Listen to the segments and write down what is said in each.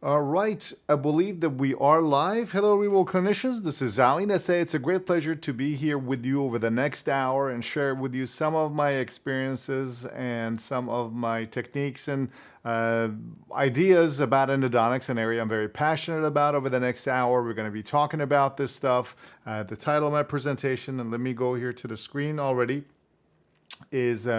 All right, I believe that we are live. Hello, Real clinicians. This is Ali, and I say it's a great pleasure to be here with you over the next hour and share with you some of my experiences and some of my techniques and ideas about endodontics, an area I'm very passionate about. Over the next hour, we're going to be talking about this stuff. The title of my presentation, and let me go here to the screen already, is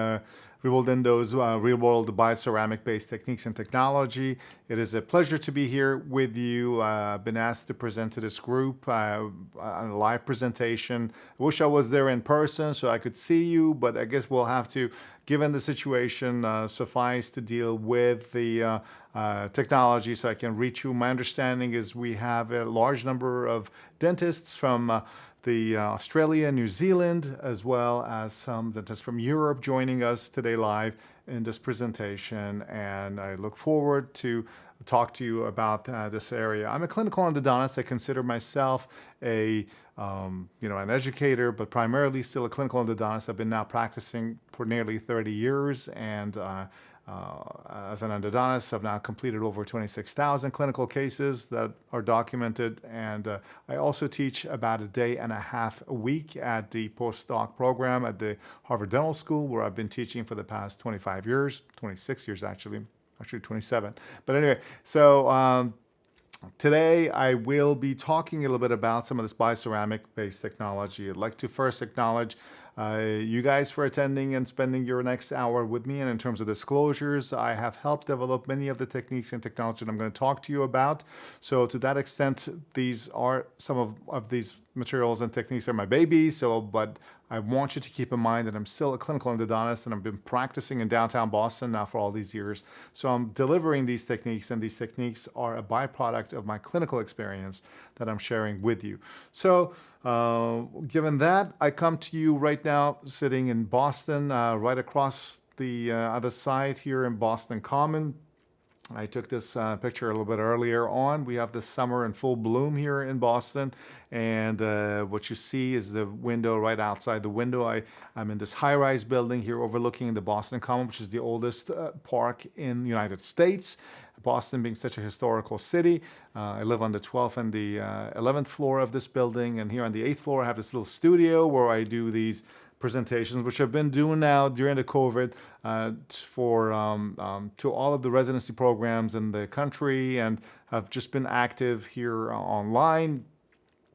Real Dindo's real-world bioceramic-based techniques and technology. It is a pleasure to be here with you. I've been asked to present to this group on a live presentation. I wish I was there in person so I could see you, but I guess we'll have to, given the situation, suffice to deal with the technology so I can reach you. My understanding is we have a large number of dentists from the Australia, New Zealand, as well as some dentists from Europe joining us today live in this presentation. And I look forward to talk to you about this area. I'm a clinical endodontist. I consider myself an educator, but primarily still a clinical endodontist. I've been now practicing for nearly 30 years, and as an endodontist, I've now completed over 26,000 clinical cases that are documented, and I also teach about a day and a half a week at the postdoc program at the Harvard Dental School, where I've been teaching for the past 25 years, 26 years actually 27. But anyway, so today I will be talking a little bit about some of this bioceramic-based technology. I'd like to first acknowledge you guys for attending and spending your next hour with me. And in terms of disclosures, I have helped develop many of the techniques and technology that I'm going to talk to you about. So to that extent, these are some of these materials and techniques are my babies. But I want you to keep in mind that I'm still a clinical endodontist, and I've been practicing in downtown Boston now for all these years. So I'm delivering these techniques, and these techniques are a byproduct of my clinical experience that I'm sharing with you. So given that, I come to you right now sitting in Boston, right across the other side here in Boston Common. I took this picture a little bit earlier on. We have the summer in full bloom here in Boston, and what you see is the window right outside the window. I'm in this high-rise building here overlooking the Boston Common, which is the oldest park in the United States. Boston being such a historical city. I live on the 12th and the 11th floor of this building, and here on the 8th floor I have this little studio where I do these presentations, which I've been doing now during the COVID to all of the residency programs in the country, and I've just been active here online,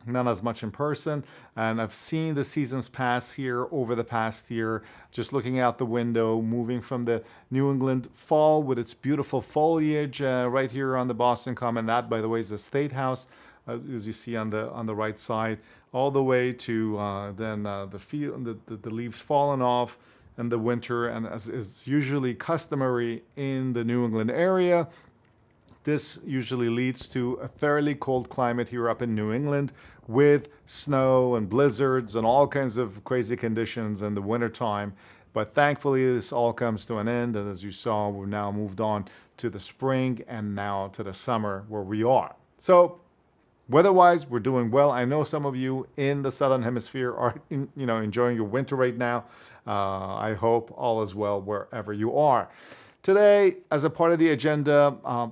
not as much in person. And I've seen the seasons pass here over the past year, just looking out the window, moving from the New England fall with its beautiful foliage right here on the Boston Common. That, by the way, is the State House, as you see on the right side, all the way to the leaves falling off in the winter, and as is usually customary in the New England area, this usually leads to a fairly cold climate here up in New England with snow and blizzards and all kinds of crazy conditions in the wintertime. But thankfully, this all comes to an end, and as you saw, we've now moved on to the spring and now to the summer where we are. So weather-wise, we're doing well. I know some of you in the Southern Hemisphere are enjoying your winter right now. I hope all is well wherever you are. Today, as a part of the agenda,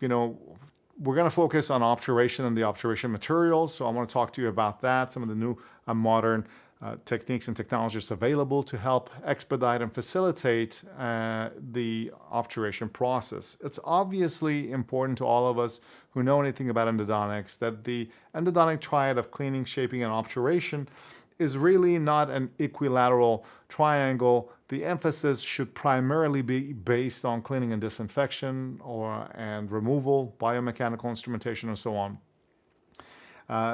we're going to focus on obturation and the obturation materials. So I want to talk to you about that, some of the new modern techniques and technologies available to help expedite and facilitate the obturation process. It's obviously important to all of us who know anything about endodontics that the endodontic triad of cleaning, shaping, and obturation is really not an equilateral triangle. The emphasis should primarily be based on cleaning and disinfection and removal, biomechanical instrumentation, and so on.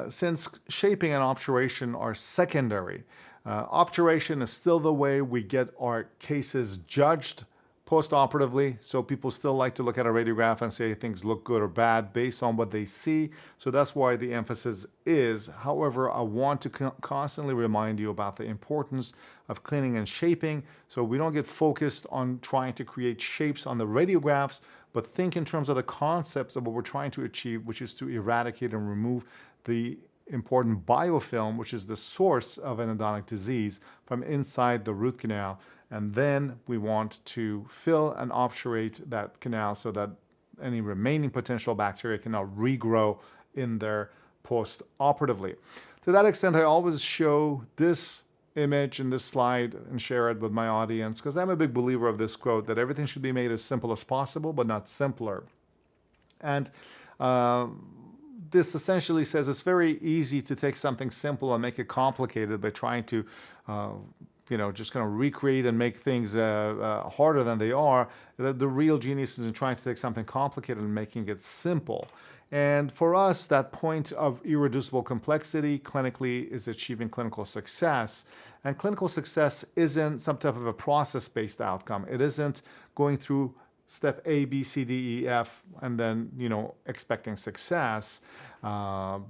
Since shaping and obturation are secondary, obturation is still the way we get our cases judged post-operatively. So people still like to look at a radiograph and say things look good or bad based on what they see. So that's why the emphasis is. However, I want to constantly remind you about the importance of cleaning and shaping, so we don't get focused on trying to create shapes on the radiographs, but think in terms of the concepts of what we're trying to achieve, which is to eradicate and remove the important biofilm, which is the source of endodontic disease, from inside the root canal. And then we want to fill and obturate that canal so that any remaining potential bacteria can now regrow in there post-operatively. To that extent, I always show this image in this slide and share it with my audience because I'm a big believer of this quote that everything should be made as simple as possible, but not simpler. And this essentially says it's very easy to take something simple and make it complicated by trying to, just kind of recreate and make things harder than they are. The real genius is in trying to take something complicated and making it simple. And for us, that point of irreducible complexity clinically is achieving clinical success. And clinical success isn't some type of a process-based outcome. It isn't going through step A, B, C, D, E, F, and then, expecting success.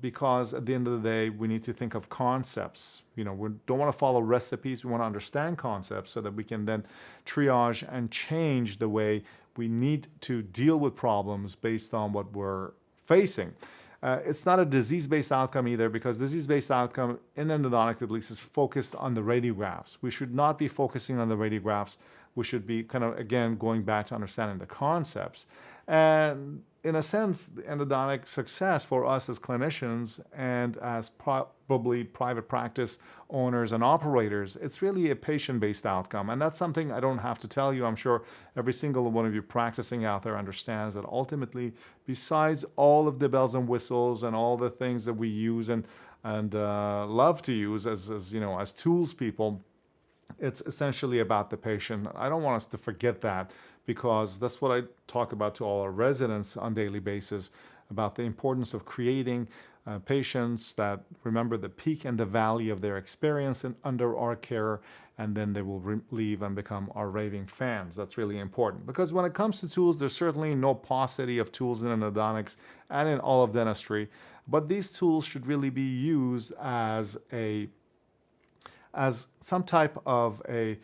Because at the end of the day, we need to think of concepts. We don't want to follow recipes. We want to understand concepts so that we can then triage and change the way we need to deal with problems based on what we're facing. It's not a disease-based outcome either, because disease-based outcome in endodontics at least is focused on the radiographs. We should not be focusing on the radiographs. We should be kind of, again, going back to understanding the concepts. And in a sense, the endodontic success for us as clinicians and as probably private practice owners and operators, it's really a patient-based outcome. And that's something I don't have to tell you. I'm sure every single one of you practicing out there understands that ultimately, besides all of the bells and whistles and all the things that we use and love to use as tools people, it's essentially about the patient. I don't want us to forget that, because that's what I talk about to all our residents on a daily basis, about the importance of creating patients that remember the peak and the valley of their experience under our care, and then they will leave and become our raving fans. That's really important, because when it comes to tools, there's certainly no paucity of tools in endodontics and in all of dentistry, but these tools should really be used as some type of a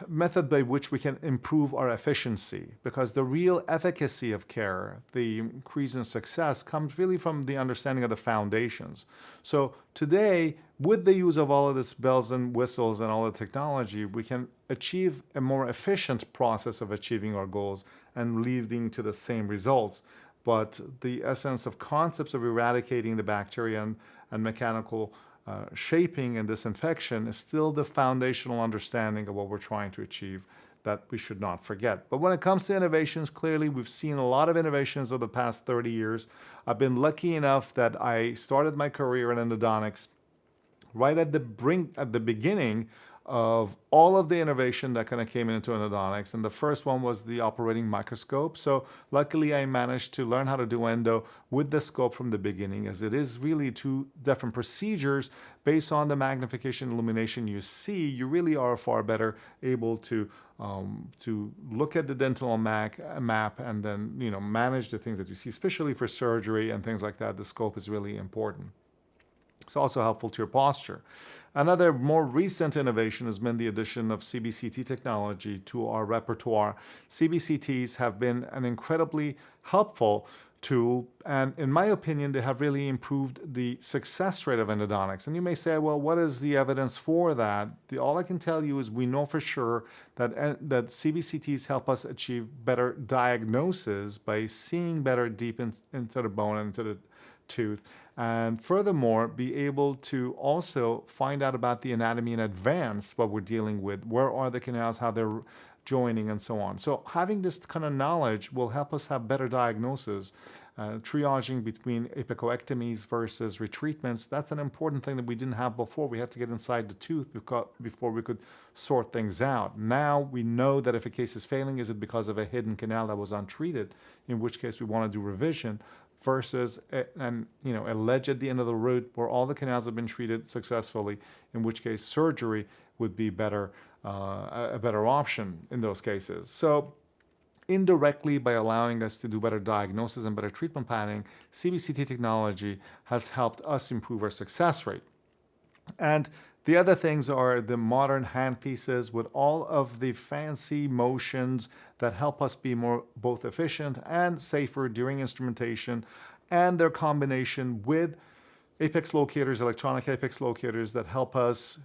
method by which we can improve our efficiency, because the real efficacy of care, the increase in success, comes really from the understanding of the foundations. So today, with the use of all of this bells and whistles and all the technology, we can achieve a more efficient process of achieving our goals and leading to the same results. But the essence of concepts of eradicating the bacteria and mechanical shaping and disinfection is still the foundational understanding of what we're trying to achieve that we should not forget. But when it comes to innovations, clearly we've seen a lot of innovations over the past 30 years. I've been lucky enough that I started my career in endodontics right at the beginning of all of the innovation that kind of came into endodontics. And the first one was the operating microscope. So luckily I managed to learn how to do endo with the scope from the beginning, as it is really two different procedures. Based on the magnification illumination you see, you really are far better able to look at the dental map and then manage the things that you see, especially for surgery and things like that. The scope is really important. It's also helpful to your posture. Another more recent innovation has been the addition of CBCT technology to our repertoire. CBCTs have been an incredibly helpful tool, and in my opinion, they have really improved the success rate of endodontics. And you may say, well, what is the evidence for that? All I can tell you is we know for sure that CBCTs help us achieve better diagnosis by seeing better deep into the bone and into the tooth, and furthermore be able to also find out about the anatomy in advance, what we're dealing with, where are the canals, how they're joining, and so on. So having this kind of knowledge will help us have better diagnosis. Triaging between apicoectomies versus retreatments, that's an important thing that we didn't have before. We had to get inside the tooth before we could sort things out. Now we know that if a case is failing, is it because of a hidden canal that was untreated, in which case we want to do revision, versus a ledge at the end of the root where all the canals have been treated successfully, in which case surgery would be a better option in those cases. So indirectly, by allowing us to do better diagnosis and better treatment planning, CBCT technology has helped us improve our success rate. And the other things are the modern handpieces with all of the fancy motions that help us be more both efficient and safer during instrumentation, and their combination with apex locators, electronic apex locators that help us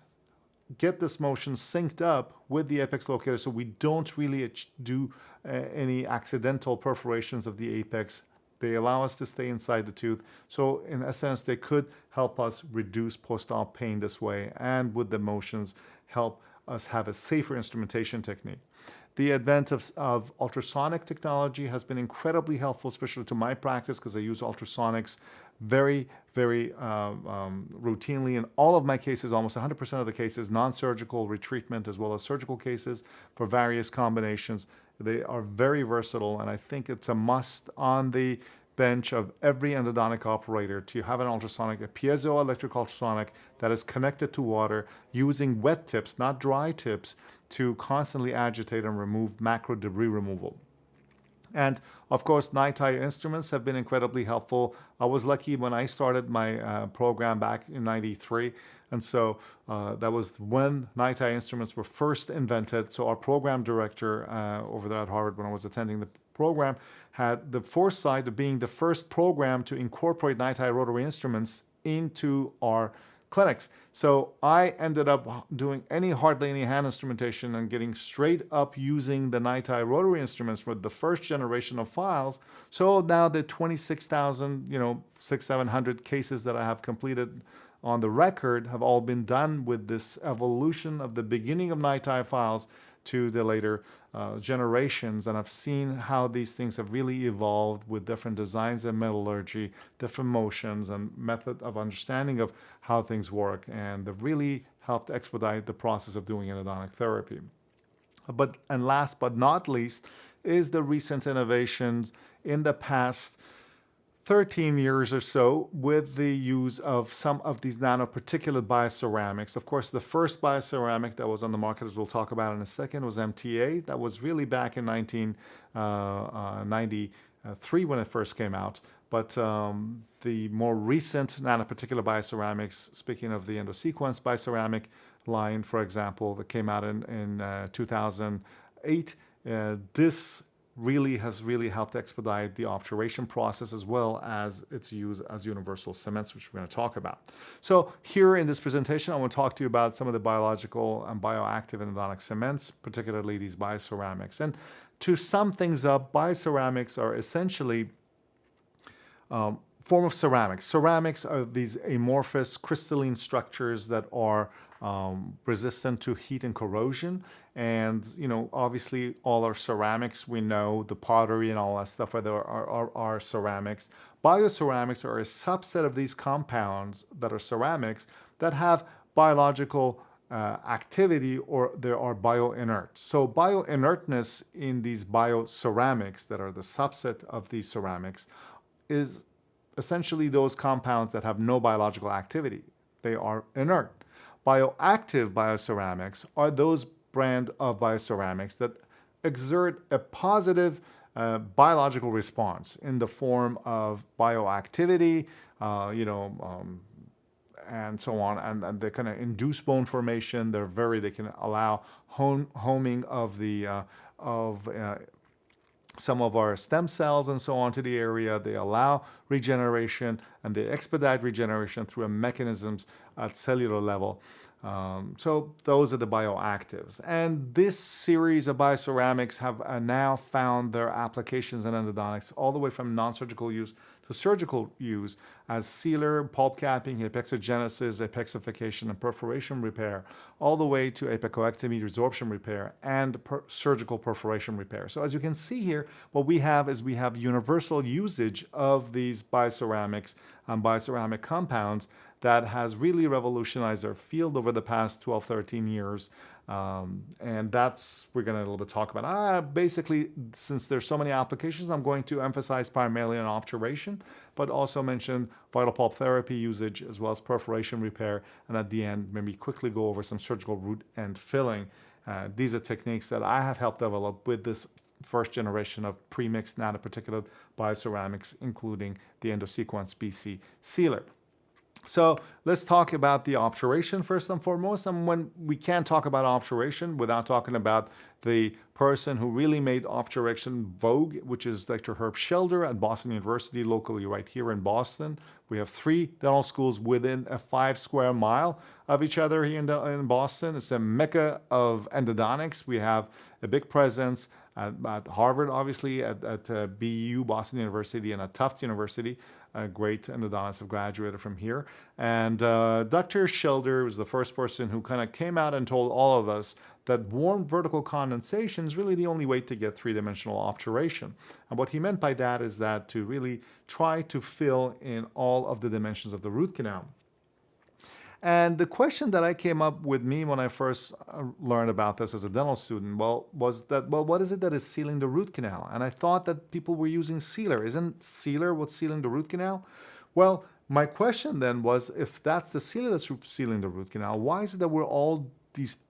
get this motion synced up with the apex locator so we don't really do any accidental perforations of the apex. They allow us to stay inside the tooth. So in essence, they could help us reduce post-op pain this way, and with the motions help us have a safer instrumentation technique. The advent of ultrasonic technology has been incredibly helpful, especially to my practice, because I use ultrasonics very, very routinely in all of my cases, almost 100% of the cases, non-surgical retreatment as well as surgical cases for various combinations. They are very versatile, and I think it's a must on the bench of every endodontic operator to have an ultrasonic, a piezoelectric ultrasonic that is connected to water using wet tips, not dry tips, to constantly agitate and remove macro debris removal. And of course, night eye instruments have been incredibly helpful. I was lucky when I started my program back in '93. And so that was when night eye instruments were first invented. So our program director over there at Harvard, when I was attending the program, had the foresight of being the first program to incorporate night eye rotary instruments into our clinics. So I ended up doing hardly any hand instrumentation and getting straight up using the night eye rotary instruments for the first generation of files. So now the 26,000, 700 cases that I have completed on the record have all been done with this evolution of the beginning of night eye files to the later generations, and I've seen how these things have really evolved with different designs and metallurgy, different motions and method of understanding of how things work, and they've really helped expedite the process of doing endodontic therapy. And last but not least is the recent innovations in the past 13 years or so with the use of some of these nanoparticulate bioceramics. Of course, the first bioceramic that was on the market, as we'll talk about in a second, was MTA. That was really back in 1993 when it first came out. But the more recent nanoparticulate bioceramics, speaking of the EndoSequence bioceramic line, for example, that came out in 2008, this has really helped expedite the obturation process as well as its use as universal cements, which we're going to talk about. So here in this presentation, I want to talk to you about some of the biological and bioactive endodontic cements, particularly these bioceramics. And to sum things up, bioceramics are essentially form of ceramics. Ceramics are these amorphous crystalline structures that are resistant to heat and corrosion. And, obviously all our ceramics, we know the pottery and all that stuff are ceramics. Bioceramics are a subset of these compounds that are ceramics that have biological activity, or they are bioinert. So bioinertness in these bioceramics that are the subset of these ceramics is essentially those compounds that have no biological activity. They are inert. Bioactive bioceramics are those brand of bioceramics that exert a positive biological response in the form of bioactivity, and so on, and they kind of induce bone formation. They can allow homing of some of our stem cells and so on to the area. They allow regeneration, and they expedite regeneration through mechanisms at cellular level. So those are the bioactives. And this series of bioceramics have now found their applications in endodontics all the way from non-surgical use to surgical use as sealer, pulp capping, apexogenesis, apexification, and perforation repair, all the way to apicoectomy, resorption repair, and surgical perforation repair. So as you can see here, what we have is universal usage of these bioceramics and bioceramic compounds that has really revolutionized our field over the past 12, 13 years. And that's, we're going to a little bit talk about. Basically, since there's so many applications, I'm going to emphasize primarily on obturation, but also mention vital pulp therapy usage as well as perforation repair. And at the end, maybe quickly go over some surgical root end filling. These are techniques that I have helped develop with this first generation of premixed nanoparticulate bioceramics, including the EndoSequence BC sealer. So let's talk about the obturation first and foremost. And when we can't talk about obturation without talking about the person who really made obturation vogue, which is Dr. Herb Shelder at Boston University, locally right here in Boston. We have 3 dental schools within a 5 square mile of each other here in Boston. It's a mecca of endodontics. We have a big presence at Harvard, obviously, at BU, Boston University, and at Tufts University. Great endodontists have graduated from here. And Dr. Shelder was the first person who kind of came out and told all of us that warm vertical condensation is really the only way to get three-dimensional obturation. And what he meant by that is that to really try to fill in all of the dimensions of the root canal. And the question that I came up with me when I first learned about this as a dental student, was that, what is it that is sealing the root canal? And I thought that people were using sealer. Isn't sealer what's sealing the root canal? Well, my question then was, if that's the sealer that's sealing the root canal, why is it that we're all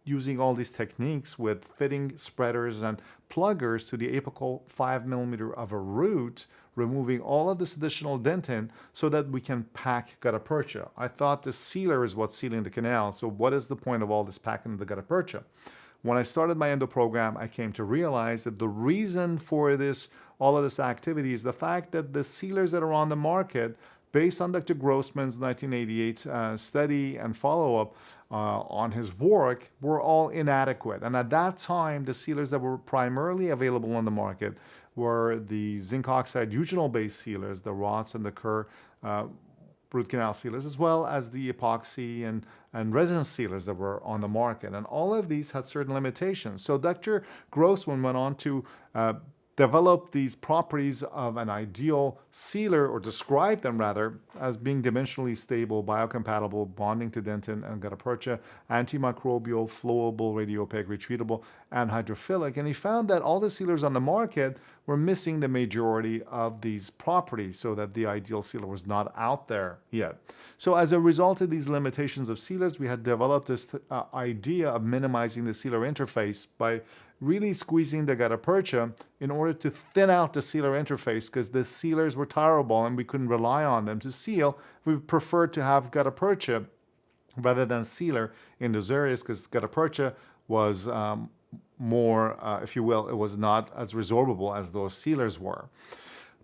using all these techniques with fitting spreaders and pluggers to the apical 5 millimeter of a root, removing all of this additional dentin so that we can pack gutta percha? I thought the sealer is what's sealing the canal. So what is the point of all this packing the gutta percha? When I started my endo program, I came to realize that the reason for all of this activity is the fact that the sealers that are on the market, based on Dr. Grossman's 1988 study and follow-up on his work, were all inadequate. And at that time, the sealers that were primarily available on the market were the zinc oxide eugenol-based sealers, the Roths and the Kerr root canal sealers, as well as the epoxy and resin sealers that were on the market. And all of these had certain limitations. So Dr. Grossman went on to develop these properties of an ideal sealer, or describe them rather, as being dimensionally stable, biocompatible, bonding to dentin and gutta percha, antimicrobial, flowable, radiopaque, retreatable, and hydrophilic. And he found that all the sealers on the market were missing the majority of these properties, so that the ideal sealer was not out there yet. So as a result of these limitations of sealers, we had developed this idea of minimizing the sealer interface by really squeezing the gutta percha in order to thin out the sealer interface, because the sealers were terrible and we couldn't rely on them to seal. We preferred to have gutta percha rather than sealer in those areas, because gutta percha was more, if you will, it was not as resorbable as those sealers were.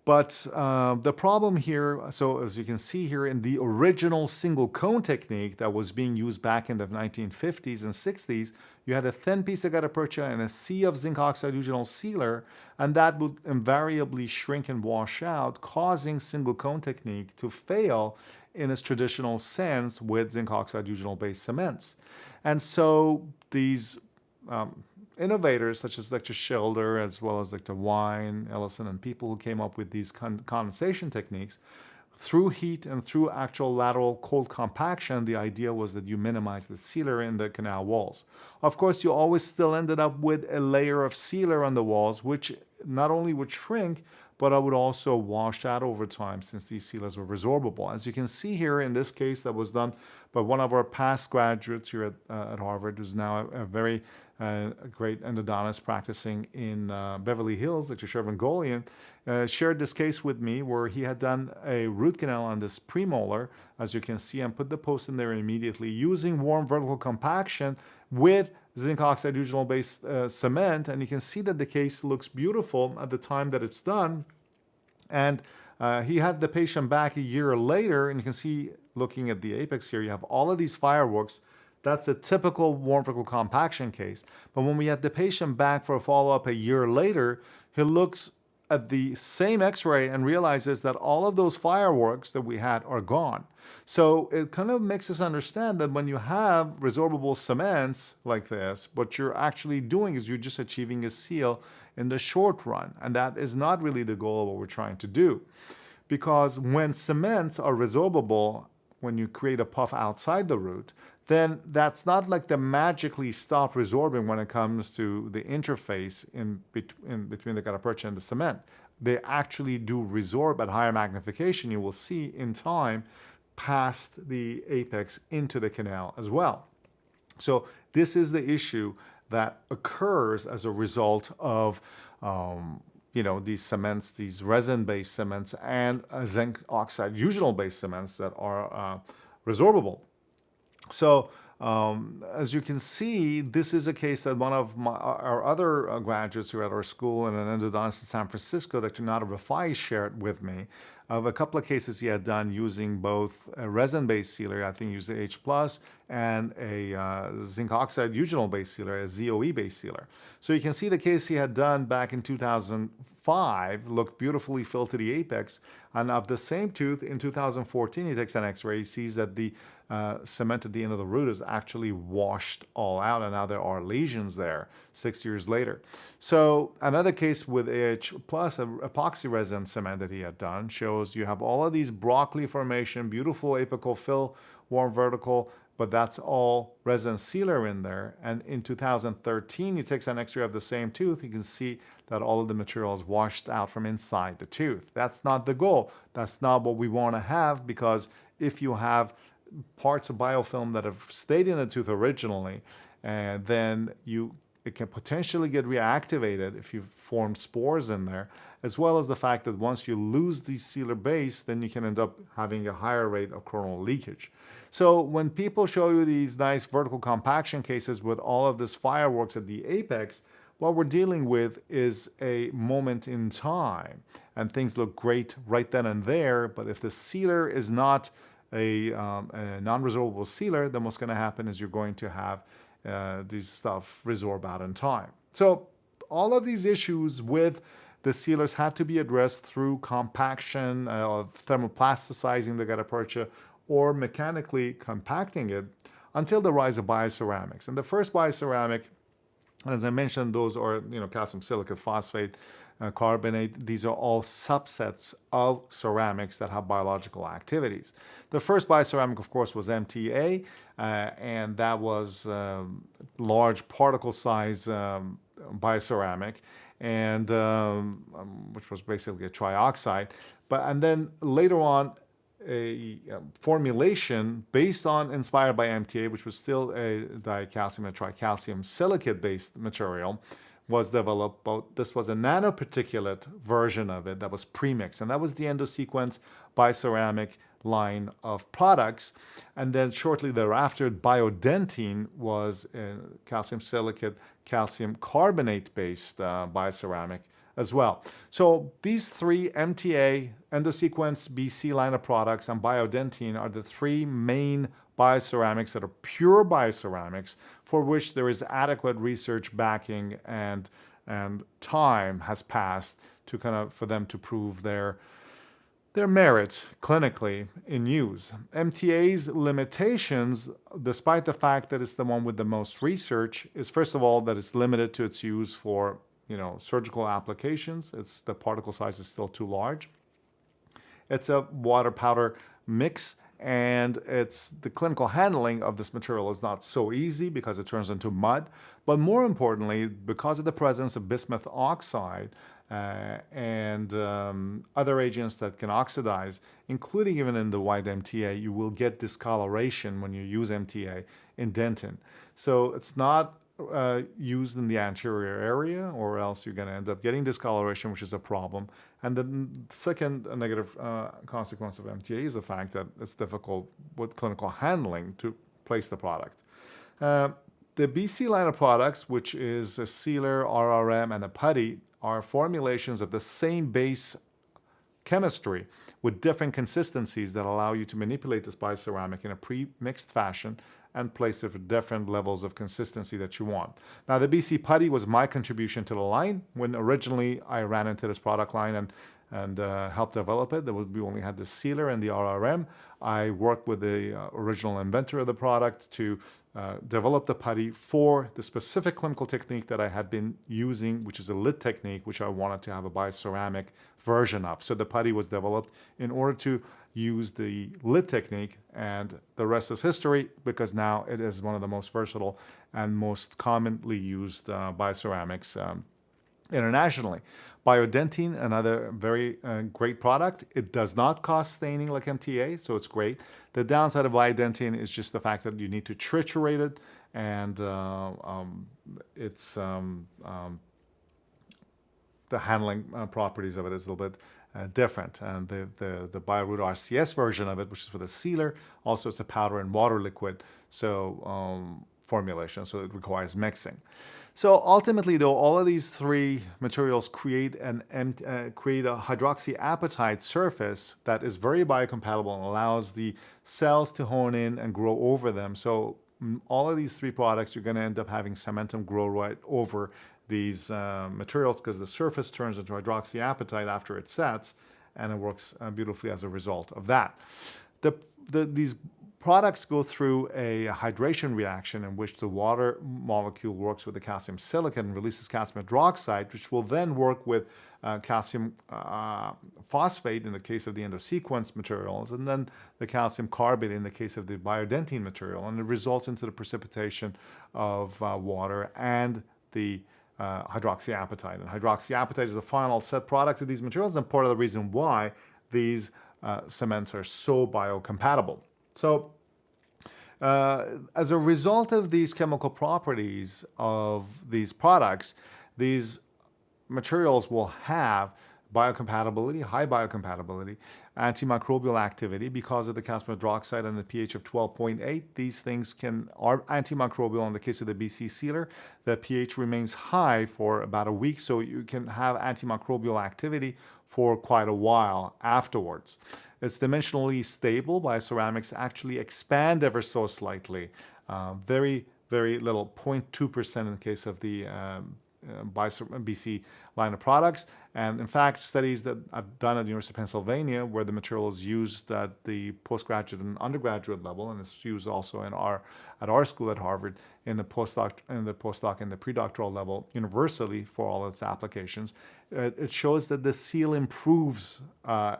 But the problem here, so as you can see here, in the original single cone technique that was being used back in the 1950s and 60s, you had a thin piece of gutta percha and a sea of zinc oxide eugenol sealer, and that would invariably shrink and wash out, causing single cone technique to fail in its traditional sense with zinc oxide eugenol based cements. And so these innovators such as Dr. Shelder, as well as Dr. Wine, Ellison, and people who came up with these condensation techniques, through heat and through actual lateral cold compaction, the idea was that you minimize the sealer in the canal walls. Of course, you always still ended up with a layer of sealer on the walls, which not only would shrink, but I would also wash out over time, since these sealers were resorbable. As you can see here, in this case, that was done by one of our past graduates here at Harvard, who's now a very great endodontist practicing in Beverly Hills, Dr. Shervin Golian, shared this case with me where he had done a root canal on this premolar, as you can see, and put the post in there immediately using warm vertical compaction with zinc oxide eugenol based cement. And you can see that the case looks beautiful at the time that it's done. And he had the patient back a year later, and you can see, looking at the apex here, you have all of these fireworks. That's a typical warm vertical compaction case. But when we had the patient back for a follow-up a year later, he looks at the same x-ray and realizes that all of those fireworks that we had are gone. So it kind of makes us understand that when you have resorbable cements like this, what you're actually doing is you're just achieving a seal in the short run. And that is not really the goal of what we're trying to do. Because when cements are resorbable, when you create a puff outside the root, then that's not like they magically stop resorbing when it comes to the interface in between the gutta percha and the cement. They actually do resorb at higher magnification, you will see in time, past the apex into the canal as well. So this is the issue that occurs as a result of these cements, these resin-based cements, and zinc oxide eugenol-based cements that are resorbable. So as you can see, this is a case that one of our other graduates who are at our school in an endodontist in San Francisco, Dr. Nada Rafai, shared with me of a couple of cases he had done using both a resin-based sealer, I think he used the H+, and a zinc oxide eugenol-based sealer, a ZOE-based sealer. So you can see the case he had done back in 2005 looked beautifully filled to the apex, and of the same tooth in 2014, he takes an x-ray, he sees that the cement at the end of the root is actually washed all out, and now there are lesions there 6 years later. So another case with AH plus epoxy resin cement that he had done shows you have all of these broccoli formation, beautiful apical fill, warm vertical, but that's all resin sealer in there. And in 2013, he takes an x-ray of the same tooth. You can see that all of the material is washed out from inside the tooth. That's not the goal. That's not what we want to have, because if you have parts of biofilm that have stayed in the tooth originally, and then it can potentially get reactivated if you've formed spores in there, as well as the fact that once you lose the sealer base, then you can end up having a higher rate of coronal leakage. So when people show you these nice vertical compaction cases with all of this fireworks at the apex, what we're dealing with is a moment in time, and things look great right then and there. But if the sealer is not a non-resorbable sealer, then what's going to happen is you're going to have these stuff resorb out in time. So all of these issues with the sealers had to be addressed through compaction, thermoplasticizing the gutta-percha, or mechanically compacting it until the rise of bioceramics. And the first bioceramic, as I mentioned, those are calcium silicate phosphate, carbonate. These are all subsets of ceramics that have biological activities. The first bioceramic, of course, was MTA, and that was large particle size bioceramic, and which was basically a trioxide. And then later on, a formulation inspired by MTA, which was still a dicalcium and tricalcium silicate based material, was developed. But this was a nanoparticulate version of it that was premixed, and that was the Endosequence bioceramic line of products. And then shortly thereafter, biodentine was a calcium silicate, calcium carbonate based bioceramic as well. So these three, MTA, Endosequence BC line of products, and biodentine, are the three main bioceramics that are pure bioceramics for which there is adequate research backing and time has passed to for them to prove their merit clinically in use. MTA's limitations, despite the fact that it's the one with the most research, is first of all that it's limited to its use for surgical applications. The particle size is still too large. It's a water powder mix, and the clinical handling of this material is not so easy because it turns into mud. But more importantly, because of the presence of bismuth oxide and other agents that can oxidize, including even in the white MTA, you will get discoloration when you use MTA in dentin. So it's not used in the anterior area, or else you're going to end up getting discoloration, which is a problem. And the second negative consequence of MTA is the fact that it's difficult with clinical handling to place the product. The BC line of products, which is a sealer, RRM, and a putty, are formulations of the same base chemistry with different consistencies that allow you to manipulate this bioceramic in a pre-mixed fashion and place it with different levels of consistency that you want. Now, the BC putty was my contribution to the line. When originally I ran into this product line and helped develop it, we only had the sealer and the RRM. I worked with the original inventor of the product to develop the putty for the specific clinical technique that I had been using, which is a lit technique, which I wanted to have a bioceramic version of. So the putty was developed in order to use the lit technique, and the rest is history, because now it is one of the most versatile and most commonly used bioceramics internationally. Biodentine, another very great product. It does not cause staining like MTA, so it's great. The downside of biodentine is just the fact that you need to triturate it, and the handling properties of it is a little bit different. And the BioRoot RCS version of it, which is for the sealer, also it's a powder and water liquid formulation, so it requires mixing. So ultimately, though, all of these three materials create a hydroxyapatite surface that is very biocompatible and allows the cells to hone in and grow over them. So all of these three products, you're going to end up having cementum grow right over these materials because the surface turns into hydroxyapatite after it sets, and it works beautifully as a result of that. These products go through a hydration reaction in which the water molecule works with the calcium silicate and releases calcium hydroxide, which will then work with calcium phosphate in the case of the endosequence materials, and then the calcium carbide in the case of the biodentine material, and it results into the precipitation of water and the hydroxyapatite. And hydroxyapatite is the final set product of these materials and part of the reason why these cements are so biocompatible. So as a result of these chemical properties of these products, these materials will have biocompatibility, high biocompatibility, antimicrobial activity because of the calcium hydroxide and the pH of 12.8. These things are antimicrobial in the case of the BC sealer. The pH remains high for about a week, so you can have antimicrobial activity for quite a while afterwards. It's dimensionally stable. Bioceramics actually expand ever so slightly. Very, very little, 0.2% in the case of the BC line of products. And in fact, studies that I've done at the University of Pennsylvania, where the material is used at the postgraduate and undergraduate level, and it's used also at our school at Harvard in the postdoc and the predoctoral level universally for all its applications, it shows that the seal improves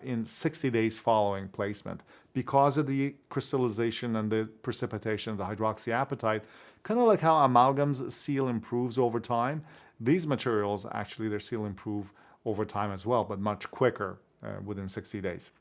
in 60 days following placement because of the crystallization and the precipitation of the hydroxyapatite. Kind of like how amalgams seal improves over time. These materials, actually, their seal improve over time as well, but much quicker within 60 days.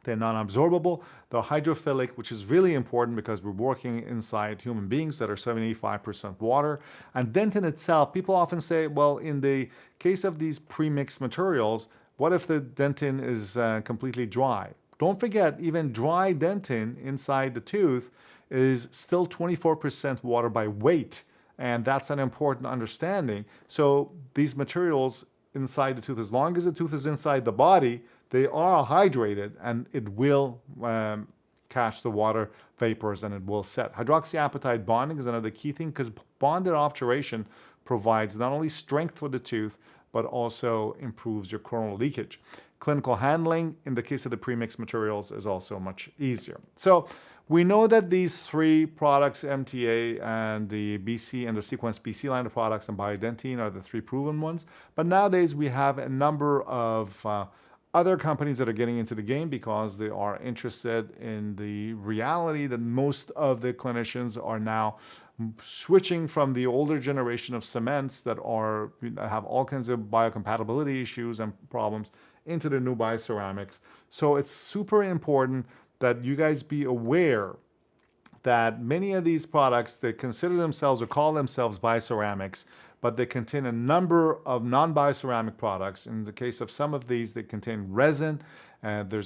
They're non-absorbable. They're hydrophilic, which is really important because we're working inside human beings that are 75% water. And dentin itself, people often say, well, in the case of these pre-mixed materials, what if the dentin is completely dry? Don't forget, even dry dentin inside the tooth is still 24% water by weight. And that's an important understanding. So these materials inside the tooth, as long as the tooth is inside the body, they are hydrated and it will catch the water vapors and it will set. Hydroxyapatite bonding is another key thing because bonded obturation provides not only strength for the tooth, but also improves your coronal leakage. Clinical handling in the case of the premixed materials is also much easier. So we know that these three products, MTA and the BC and the sequence BC line of products and biodentine are the three proven ones. But nowadays we have a number of other companies that are getting into the game because they are interested in the reality that most of the clinicians are now switching from the older generation of cements that have all kinds of biocompatibility issues and problems into the new bioceramics. So it's super important that you guys be aware that many of these products, they consider themselves or call themselves bioceramics, but they contain a number of non-bioceramic products. In the case of some of these, they contain resin. They're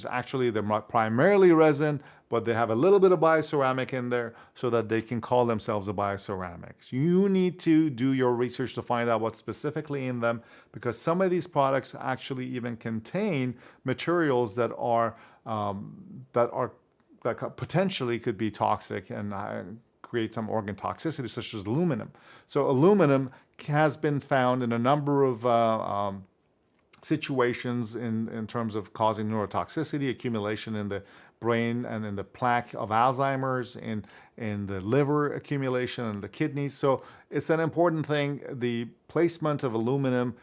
primarily resin, but they have a little bit of bioceramic in there so that they can call themselves a bioceramics. You need to do your research to find out what's specifically in them because some of these products actually even contain materials that potentially could be toxic and create some organ toxicity, such as aluminum. So aluminum has been found in a number of situations in terms of causing neurotoxicity, accumulation in the brain and in the plaque of Alzheimer's, in the liver accumulation and the kidneys. So it's an important thing. The placement of aluminum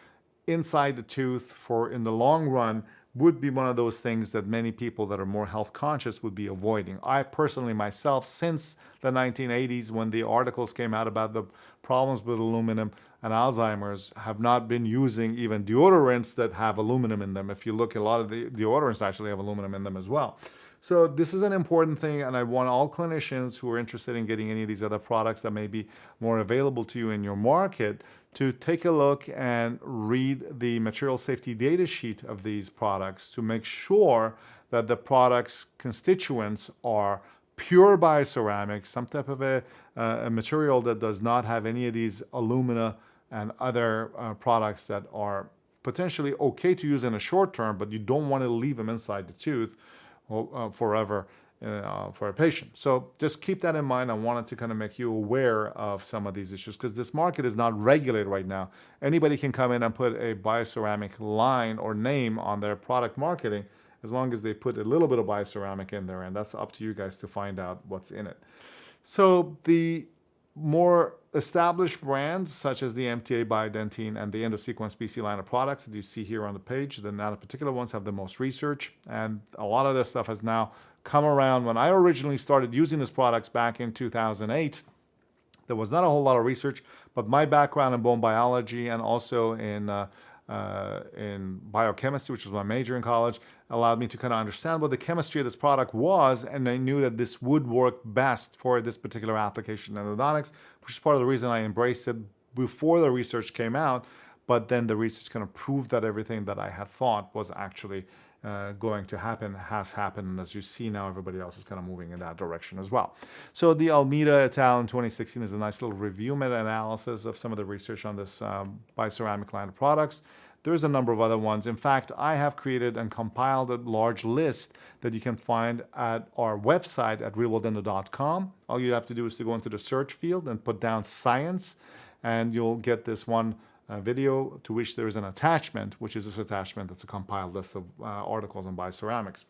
inside the tooth in the long run would be one of those things that many people that are more health conscious would be avoiding. I personally myself, since the 1980s when the articles came out about the problems with aluminum, and Alzheimer's have not been using even deodorants that have aluminum in them. If you look, a lot of the deodorants actually have aluminum in them as well. So this is an important thing, and I want all clinicians who are interested in getting any of these other products that may be more available to you in your market to take a look and read the material safety data sheet of these products to make sure that the product's constituents are pure bioceramics, some type of a material that does not have any of these alumina and other products that are potentially okay to use in a short term, but you don't want to leave them inside the tooth forever for a patient. So just keep that in mind. I wanted to kind of make you aware of some of these issues because this market is not regulated right now. Anybody can come in and put a bioceramic line or name on their product marketing as long as they put a little bit of bioceramic in there, and that's up to you guys to find out what's in it. So the more established brands such as the MTA Biodentine and the Endosequence BC line of products that you see here on the page, the particular ones have the most research, and a lot of this stuff has now come around. When I originally started using these products back in 2008, there was not a whole lot of research, but my background in bone biology and also in biochemistry, which was my major in college, allowed me to kind of understand what the chemistry of this product was, and I knew that this would work best for this particular application in endodontics, which is part of the reason I embraced it before the research came out, but then the research kind of proved that everything that I had thought was actually going to happen has happened, and as you see now, everybody else is kind of moving in that direction as well. So the Almeida et al. In 2016 is a nice little review meta-analysis of some of the research on this bioceramic line of products. There's a number of other ones. In fact, I have created and compiled a large list that you can find at our website at realworldendo.com. All you have to do is to go into the search field and put down science, and you'll get this one video to which there is an attachment, which is this attachment that's a compiled list of articles on bioceramics.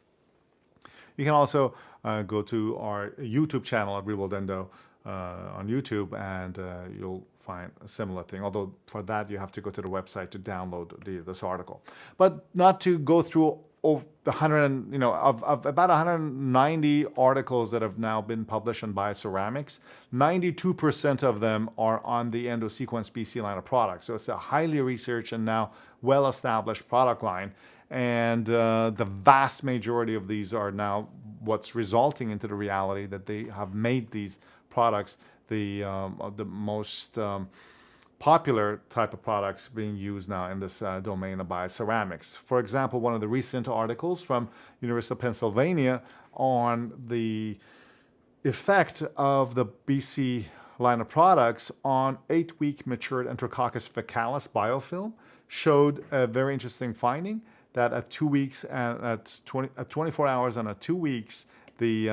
You can also go to our YouTube channel at Real World Endo on YouTube, and you'll find a similar thing. Although for that you have to go to the website to download this article. But not to go through of the of about 190 articles that have now been published on bioceramics, 92% of them are on the Endosequence BC line of products. So it's a highly researched and now well-established product line. And the vast majority of these are now what's resulting into the reality that they have made these products the most popular type of products being used now in this domain of bioceramics. For example, one of the recent articles from University of Pennsylvania on the effect of the BC line of products on 8-week matured Enterococcus faecalis biofilm showed a very interesting finding that at 2 weeks and at 24 hours and at 2 weeks, the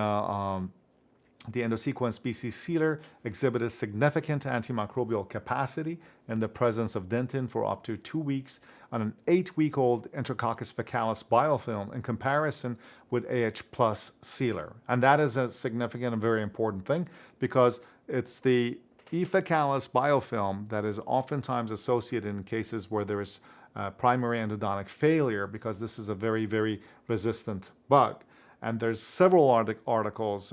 Endosequence BC sealer exhibited significant antimicrobial capacity in the presence of dentin for up to 2 weeks on an 8-week-old Enterococcus faecalis biofilm in comparison with AH plus sealer. And that is a significant and very important thing because it's the E. faecalis biofilm that is oftentimes associated in cases where there is primary endodontic failure because this is a very, very resistant bug. And there's several articles,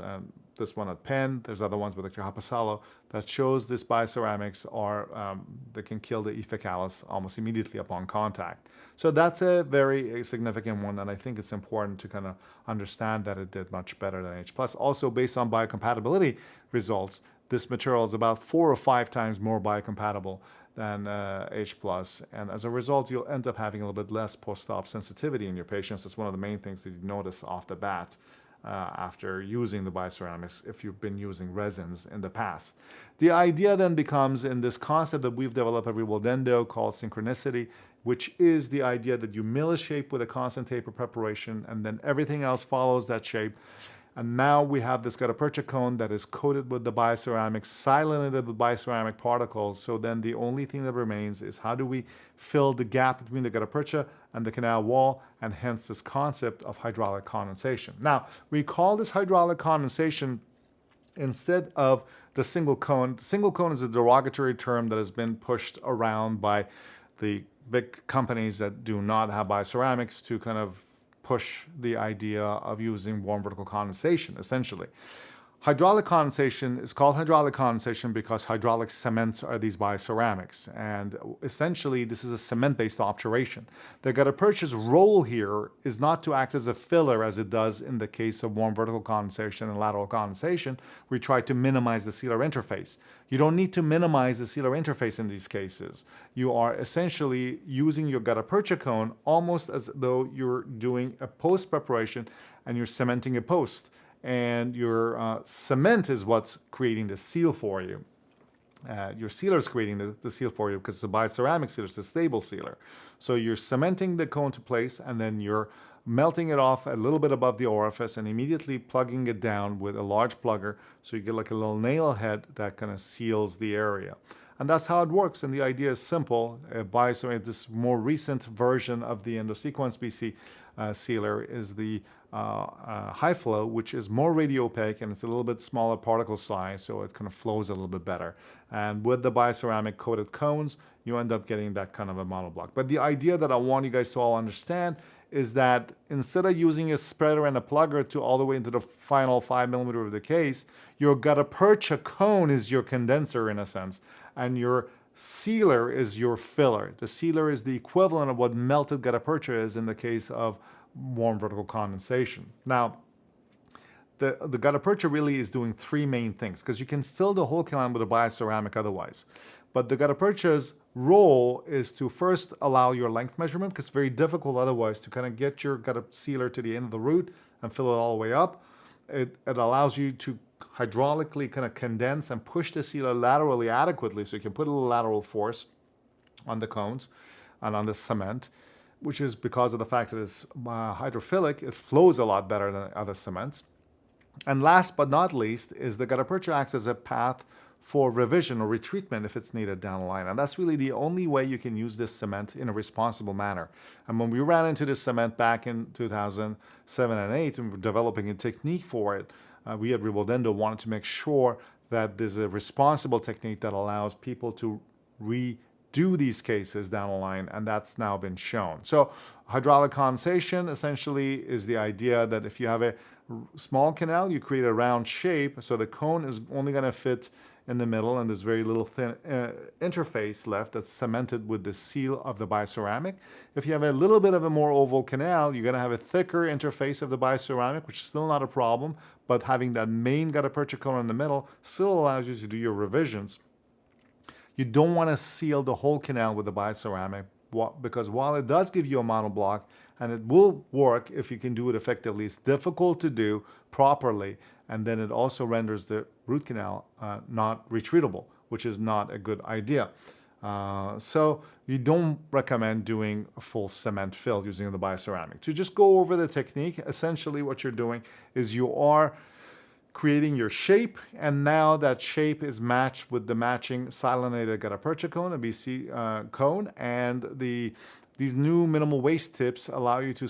this one at Penn, there's other ones with Dr. Hapasalo, that shows this bioceramics are, they can kill the E. faecalis almost immediately upon contact. So that's a very significant one, and I think it's important to kind of understand that it did much better than H+. Also, based on biocompatibility results, this material is about 4 or 5 times more biocompatible than H+, and as a result, you'll end up having a little bit less post-op sensitivity in your patients. That's one of the main things that you notice off the bat after using the bioceramics if you've been using resins in the past. The idea then becomes in this concept that we've developed at Real World Endo called synchronicity, which is the idea that you mill a shape with a constant taper preparation and then everything else follows that shape. And now we have this gutta-percha cone that is coated with the bioceramics, silated with bioceramic particles. So then the only thing that remains is how do we fill the gap between the gutta-percha and the canal wall, and hence this concept of hydraulic condensation. Now, we call this hydraulic condensation instead of the single cone. Single cone is a derogatory term that has been pushed around by the big companies that do not have bioceramics to kind of push the idea of using warm vertical condensation, essentially. Hydraulic condensation is called hydraulic condensation because hydraulic cements are these bioceramics. And essentially, this is a cement-based operation. The gutta-percha's role here is not to act as a filler as it does in the case of warm vertical condensation and lateral condensation. We try to minimize the sealer interface. You don't need to minimize the sealer interface in these cases. You are essentially using your gutta-percha cone almost as though you're doing a post preparation and you're cementing a post. And your cement is what's creating the seal for you. Your sealer is creating the seal for you because it's a bioceramic sealer, it's a stable sealer. So you're cementing the cone to place and then you're melting it off a little bit above the orifice and immediately plugging it down with a large plugger so you get like a little nail head that kind of seals the area. And that's how it works. And the idea is simple. Bioceramic, this more recent version of the EndoSequence BC sealer is the high flow, which is more radiopaque and it's a little bit smaller particle size, so it kind of flows a little bit better. And with the bioceramic coated cones, you end up getting that kind of a monoblock. But the idea that I want you guys to all understand is that instead of using a spreader and a plugger to all the way into the final 5 millimeter of the case, your gutta-percha cone is your condenser in a sense, and your sealer is your filler. The sealer is the equivalent of what melted gutta-percha is in the case of warm vertical condensation. Now, the gutta-percha really is doing three main things because you can fill the whole canal with a bioceramic otherwise. But the gutta-percha's role is to first allow your length measurement because it's very difficult otherwise to kind of get your gutta sealer to the end of the root and fill it all the way up. It allows you to hydraulically kind of condense and push the sealer laterally adequately so you can put a little lateral force on the cones and on the cement, which is because of the fact that it's hydrophilic, it flows a lot better than other cements. And last but not least is the gutta-percha acts as a path for revision or retreatment if it's needed down the line. And that's really the only way you can use this cement in a responsible manner. And when we ran into this cement back in 2007 and 8 and we were developing a technique for it, we at Rebuild Endo wanted to make sure that there's a responsible technique that allows people to redo these cases down the line, and that's now been shown. So hydraulic condensation essentially is the idea that if you have a small canal, you create a round shape, so the cone is only going to fit in the middle, and there's very little thin interface left that's cemented with the seal of the bioceramic. If you have a little bit of a more oval canal, you're going to have a thicker interface of the bioceramic, which is still not a problem, but having that main gutta-percha cone in the middle still allows you to do your revisions. You don't want to seal the whole canal with the bioceramic because while it does give you a monoblock, and it will work if you can do it effectively, it's difficult to do properly, and then it also renders the root canal not retreatable, which is not a good idea. So you don't recommend doing a full cement fill using the bioceramic. To just go over the technique, essentially what you're doing is you are creating your shape, and now that shape is matched with the matching silanated gutta-percha cone, a BC cone, and these new minimal waste tips allow you to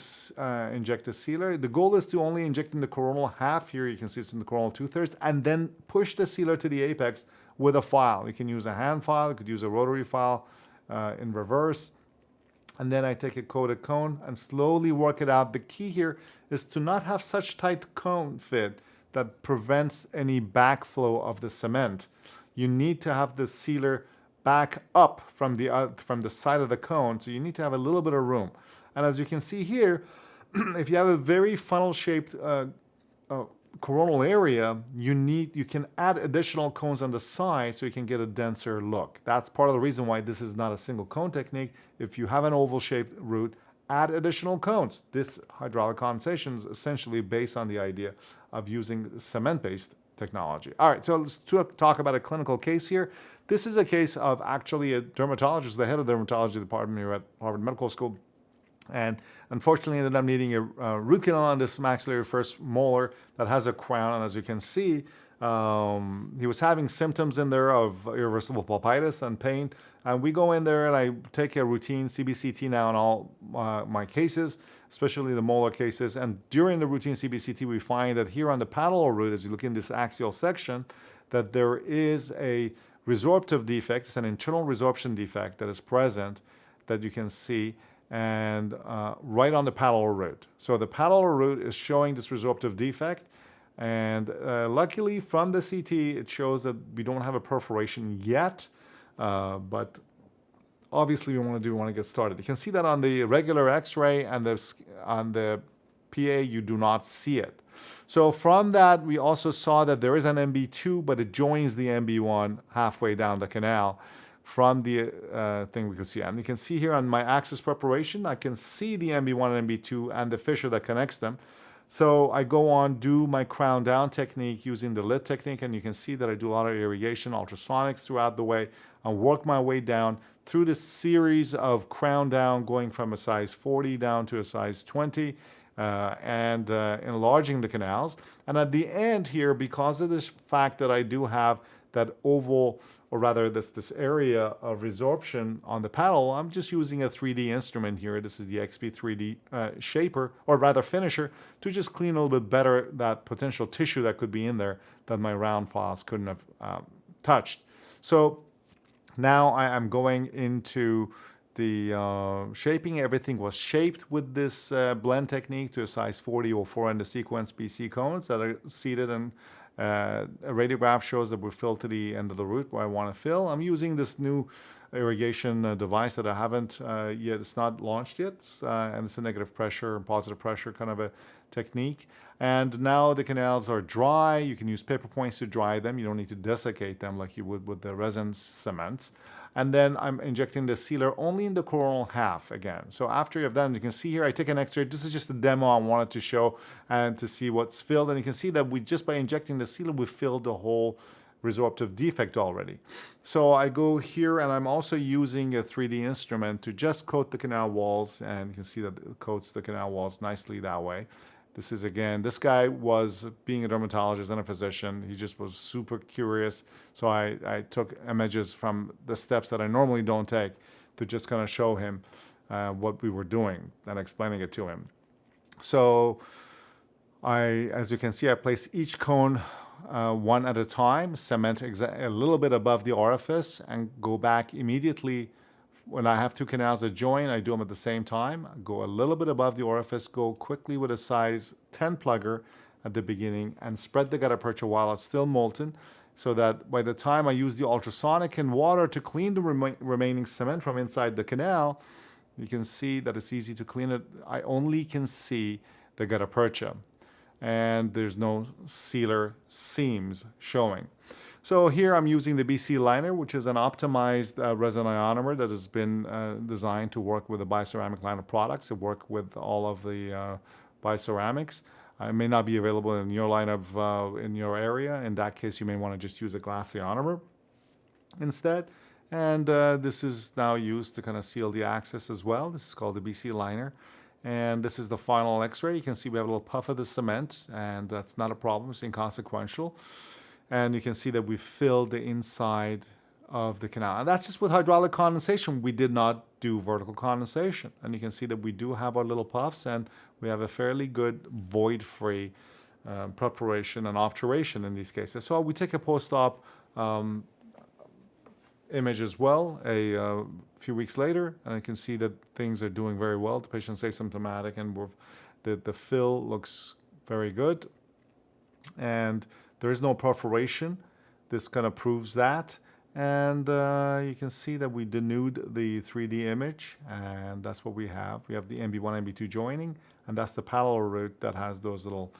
inject a sealer. The goal is to only inject in the coronal half here. You can see it's in the coronal 2/3, and then push the sealer to the apex with a file. You can use a hand file, you could use a rotary file in reverse. And then I take a coated cone and slowly work it out. The key here is to not have such tight cone fit that prevents any backflow of the cement. You need to have the sealer back up from the side of the cone, so you need to have a little bit of room. And as you can see here, if you have a very funnel-shaped coronal area, you can add additional cones on the side so you can get a denser look. That's part of the reason why this is not a single cone technique. If you have an oval-shaped root, add additional cones. This hydraulic condensation is essentially based on the idea of using cement-based technology. All right, so let's talk about a clinical case here. This is a case of actually a dermatologist, the head of the dermatology department here at Harvard Medical School, and unfortunately ended up needing a root canal on this maxillary first molar that has a crown. And as you can see, he was having symptoms in there of irreversible pulpitis and pain. And we go in there and I take a routine CBCT now in all my cases, especially the molar cases. And during the routine CBCT, we find that here on the palatal root, as you look in this axial section, that there is a resorptive defect. It's an internal resorption defect that is present that you can see, and right on the palatal root. So the palatal root is showing this resorptive defect. And luckily from the CT, it shows that we don't have a perforation yet, but obviously we want to get started. You can see that on the regular x-ray and on the PA, you do not see it. So from that, we also saw that there is an MB2, but it joins the MB1 halfway down the canal. From the thing we could see. And you can see here on my axis preparation, I can see the MB1 and MB2 and the fissure that connects them. So I go on, do my crown down technique using the lid technique, and you can see that I do a lot of irrigation, ultrasonics throughout the way, and work my way down through this series of crown down, going from a size 40 down to a size 20, and enlarging the canals. And at the end here, because of this fact that I do have that oval, or rather this area of resorption on the paddle, I'm just using a 3D instrument here. This is the XP 3D shaper, or rather finisher, to just clean a little bit better that potential tissue that could be in there that my round files couldn't have touched. So now I am going into the shaping. Everything was shaped with this blend technique to a size 40 or 4 end of sequence BC cones that are seated, and a radiograph shows that we're filled to the end of the root where I want to fill. I'm using this new irrigation device that I haven't yet, it's not launched yet, and it's a negative pressure and positive pressure kind of a technique. And now the canals are dry. You can use paper points to dry them. You don't need to desiccate them like you would with the resin cements. And then I'm injecting the sealer only in the coronal half again. So after you've done, you can see here, I take an x-ray. This is just a demo I wanted to show and to see what's filled. And you can see that we just by injecting the sealer, we filled the whole resorptive defect already. So I go here, and I'm also using a 3D instrument to just coat the canal walls. And you can see that it coats the canal walls nicely that way. This is, again, this guy was being a dermatologist and a physician. He just was super curious. So I took images from the steps that I normally don't take to just kind of show him what we were doing and explaining it to him. So as you can see, I place each cone one at a time, cement a little bit above the orifice, and go back immediately. When I have two canals that join, I do them at the same time. Go a little bit above the orifice, go quickly with a size 10 plugger at the beginning, and spread the gutta percha while it's still molten, so that by the time I use the ultrasonic and water to clean the remaining cement from inside the canal, you can see that it's easy to clean it. I only can see the gutta percha, and there's no sealer seams showing. So here I'm using the BC liner, which is an optimized resin ionomer that has been designed to work with the bioceramic line of products. It works with all of the bioceramics. It may not be available in your line of in your area. In that case, you may want to just use a glass ionomer instead. And this is now used to kind of seal the axis as well. This is called the BC liner. And this is the final x-ray. You can see we have a little puff of the cement, and that's not a problem. It's inconsequential. And you can see that we filled the inside of the canal. And that's just with hydraulic condensation. We did not do vertical condensation. And you can see that we do have our little puffs, and we have a fairly good void-free preparation and obturation in these cases. So we take a post-op image as well a few weeks later, and I can see that things are doing very well. The patient's asymptomatic, and the fill looks very good. And there is no perforation. This kind of proves that. And you can see that we denude the 3D image, and that's what we have. We have the MB1, MB2 joining, and that's the paddle root that has those little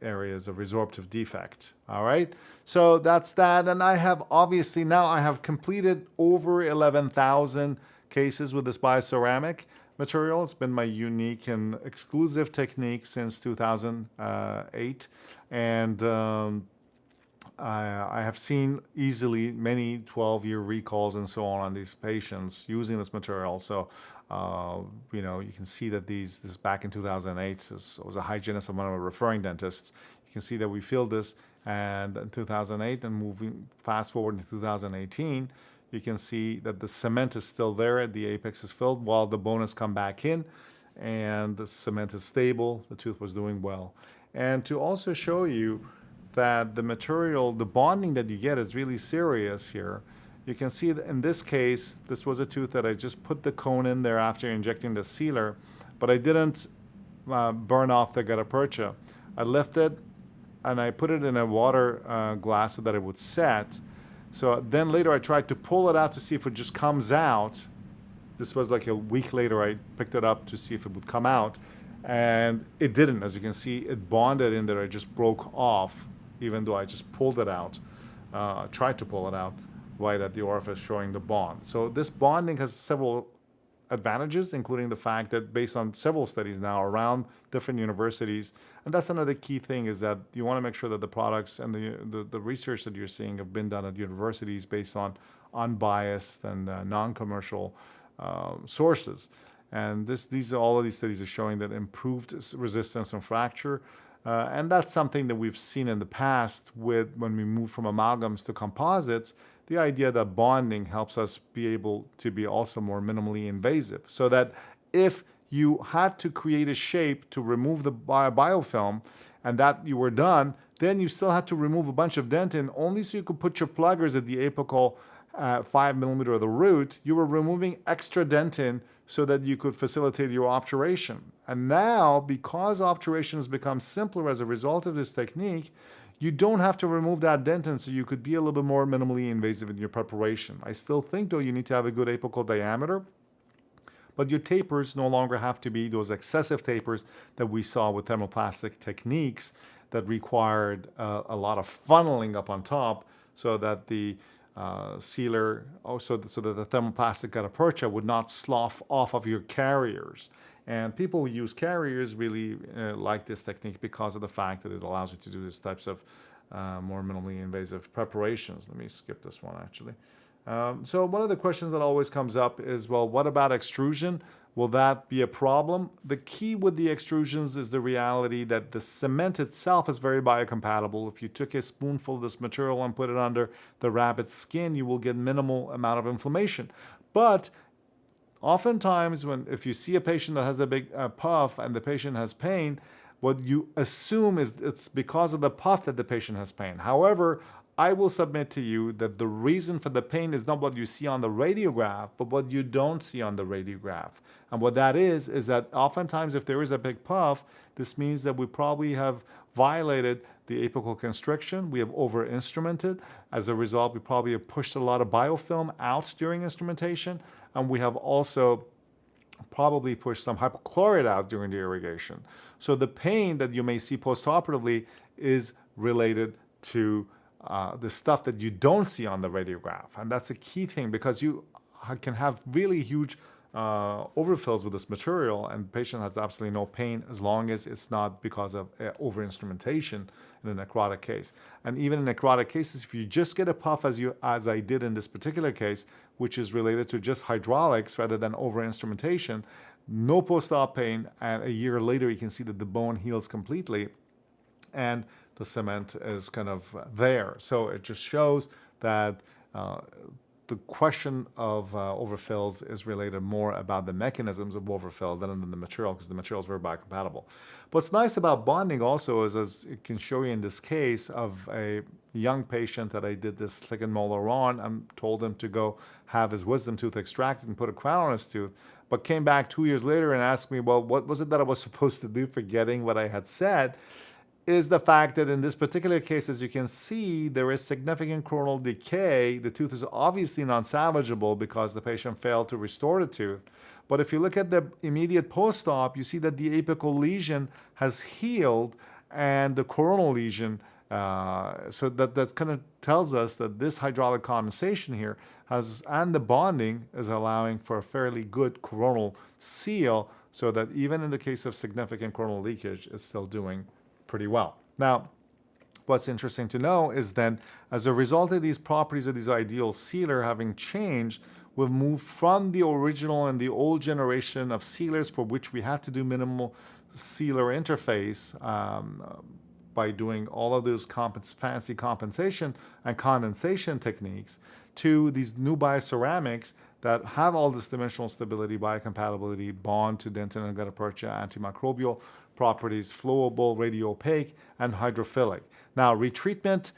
areas of resorptive defect. All right, so that's that. And I have obviously now I have completed over 11,000 cases with this bioceramic material. It's been my unique and exclusive technique since 2008. And I have seen easily many 12-year recalls and so on these patients using this material. So, you know, you can see that this back in 2008 was a hygienist of one of our referring dentists. You can see that we filled this, and in 2008, and moving fast forward to 2018, you can see that the cement is still there, the apex is filled while the bone has come back in, and the cement is stable, the tooth was doing well. And to also show you that the material, the bonding that you get is really serious here. You can see that in this case, this was a tooth that I just put the cone in there after injecting the sealer, but I didn't burn off the gutta percha. I left it, and I put it in a water glass so that it would set. So then later I tried to pull it out to see if it just comes out. This was like a week later. I picked it up to see if it would come out, and it didn't. As you can see, it bonded in there. It just broke off, even though I just pulled it out, tried to pull it out right at the orifice showing the bond. So this bonding has several advantages, including the fact that based on several studies now around different universities, and that's another key thing, is that you want to make sure that the products and the research that you're seeing have been done at universities based on unbiased and non-commercial sources. And all of these studies are showing that improved resistance and fracture. And that's something that we've seen in the past when we move from amalgams to composites, the idea that bonding helps us be able to be also more minimally invasive. So that if you had to create a shape to remove the biofilm and that you were done, then you still had to remove a bunch of dentin only so you could put your pluggers at the apical 5 millimeter of the root. You were removing extra dentin so that you could facilitate your obturation. And now, because obturation has become simpler as a result of this technique, you don't have to remove that dentin, so you could be a little bit more minimally invasive in your preparation. I still think, though, you need to have a good apical diameter, but your tapers no longer have to be those excessive tapers that we saw with thermoplastic techniques that required a lot of funneling up on top so that the sealer, so that the thermoplastic gutta percha would not slough off of your carriers. And people who use carriers really like this technique because of the fact that it allows you to do these types of more minimally invasive preparations. Let me skip this one, actually. So one of the questions that always comes up is, well, what about extrusion? Will that be a problem? The key with the extrusions is the reality that the cement itself is very biocompatible. If you took a spoonful of this material and put it under the rabbit's skin, you will get minimal amount of inflammation. But oftentimes, if you see a patient that has a big puff and the patient has pain, what you assume is it's because of the puff that the patient has pain. However, I will submit to you that the reason for the pain is not what you see on the radiograph, but what you don't see on the radiograph. And what that is that oftentimes if there is a big puff, this means that we probably have violated the apical constriction. We have over-instrumented. As a result, we probably have pushed a lot of biofilm out during instrumentation. And we have also probably pushed some hypochlorite out during the irrigation. So the pain that you may see postoperatively is related to the stuff that you don't see on the radiograph. And that's a key thing, because you can have really huge overfills with this material and the patient has absolutely no pain as long as it's not because of over-instrumentation in a necrotic case. And even in necrotic cases, if you just get a puff as I did in this particular case, which is related to just hydraulics rather than over-instrumentation, no post-op pain, and a year later you can see that the bone heals completely and the cement is kind of there. So it just shows that the question of overfills is related more about the mechanisms of overfill than the material, because the material is very biocompatible. What's nice about bonding also is, as it can show you in this case of a young patient that I did this second molar on, I told him to go have his wisdom tooth extracted and put a crown on his tooth, but came back 2 years later and asked me, well, what was it that I was supposed to do, forgetting what I had said, is the fact that in this particular case, as you can see, there is significant coronal decay. The tooth is obviously non-salvageable because the patient failed to restore the tooth. But if you look at the immediate post-op, you see that the apical lesion has healed and the coronal lesion, so that kind of tells us that this hydraulic condensation here and the bonding is allowing for a fairly good coronal seal, so that even in the case of significant coronal leakage, it's still doing pretty well. Now, what's interesting to know is then, as a result of these properties of these ideal sealer having changed, we've moved from the original and the old generation of sealers for which we had to do minimal sealer interface by doing all of those fancy compensation and condensation techniques, to these new bioceramics that have all this dimensional stability, biocompatibility, bond to dentin and gutta percha, antimicrobial properties, flowable, radiopaque, and hydrophilic. Now, retreatment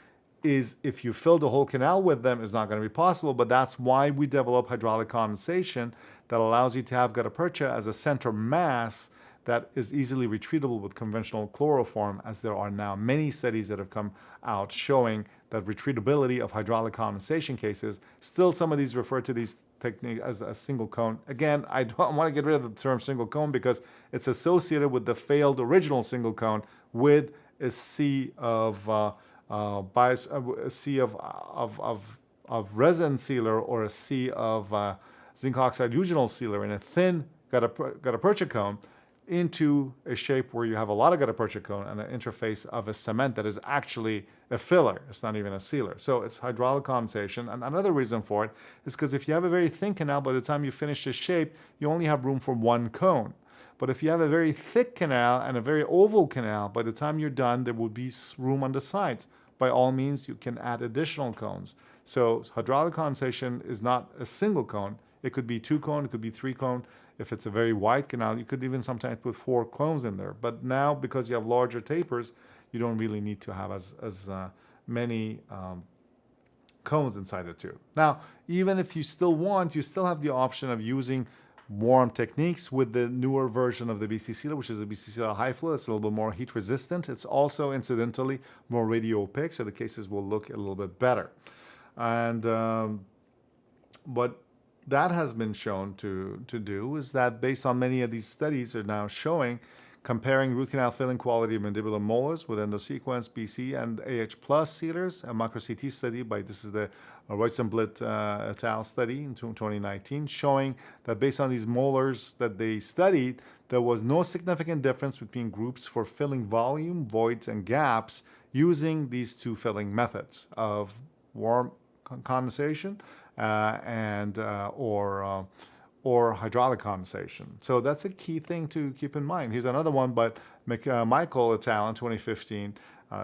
is, if you fill the whole canal with them, is not going to be possible, but that's why we develop hydraulic condensation that allows you to have gutta percha as a center mass that is easily retreatable with conventional chloroform, as there are now many studies that have come out showing that retreatability of hydraulic condensation cases. Still, some of these refer to these techniques as a single cone. Again, I don't want to get rid of the term single cone because it's associated with the failed original single cone with a sea of a sea of resin sealer, or a sea of zinc oxide eugenol sealer in a thin gutta-percha cone, into a shape where you have a lot of gutta-percha cone and an interface of a cement that is actually a filler. It's not even a sealer. So it's hydraulic condensation. And another reason for it is because if you have a very thin canal, by the time you finish the shape, you only have room for one cone. But if you have a very thick canal and a very oval canal, by the time you're done, there will be room on the sides. By all means, you can add additional cones. So hydraulic condensation is not a single cone. It could be 2 cone, it could be 3 cone. If it's a very wide canal, you could even sometimes put 4 cones in there. But now, because you have larger tapers, you don't really need to have as many cones inside the tube. Now, even if you still want, you still have the option of using warm techniques with the newer version of the BC Sealer, which is the BC Sealer High Flow. It's a little bit more heat resistant. It's also, incidentally, more radio opaque, so the cases will look a little bit better. And what that has been shown to do is that, based on many of these studies are now showing, comparing root canal filling quality of mandibular molars with endosequence, BC, and AH plus sealers, a micro CT study this is the Roitzenblit et al. Study in 2019, showing that based on these molars that they studied, there was no significant difference between groups for filling volume, voids, and gaps using these 2 filling methods of warm condensation or hydraulic condensation. So that's a key thing to keep in mind. Here's another one, but Michael et al. In 2015,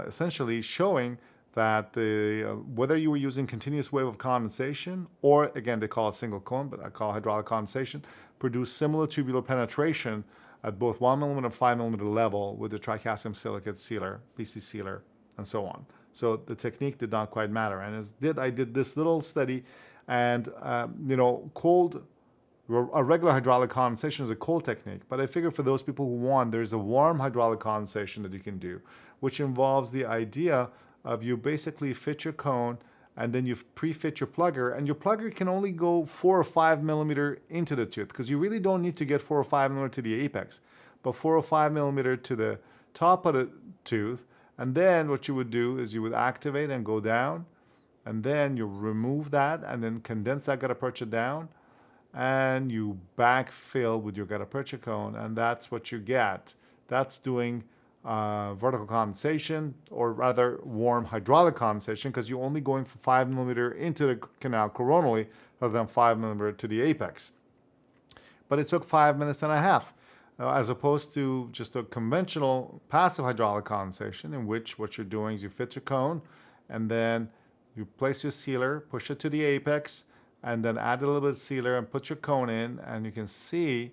essentially showing that whether you were using continuous wave of condensation, or again, they call it single cone, but I call it hydraulic condensation, produced similar tubular penetration at both 1 millimeter and 5 millimeter level with the tricalcium silicate sealer, BC sealer, and so on. So the technique did not quite matter. And I did this little study, and a regular hydraulic condensation is a cold technique, but I figure for those people who want, there's a warm hydraulic condensation that you can do, which involves the idea of you basically fit your cone, and then you pre-fit your plugger, and your plugger can only go 4 or 5 millimeter into the tooth, because you really don't need to get 4 or 5 millimeter to the apex, but 4 or 5 millimeter to the top of the tooth. And then what you would do is you would activate and go down, and then you remove that and then condense that gutta-percha down, and you backfill with your gutta-percha cone, and that's what you get. That's doing vertical condensation, or rather warm hydraulic condensation, because you're only going for 5 millimeter into the canal coronally rather than 5 millimeter to the apex. But it took 5 minutes and a half. As opposed to just a conventional passive hydraulic condensation, in which what you're doing is you fit your cone, and then you place your sealer, push it to the apex, and then add a little bit of sealer and put your cone in, and you can see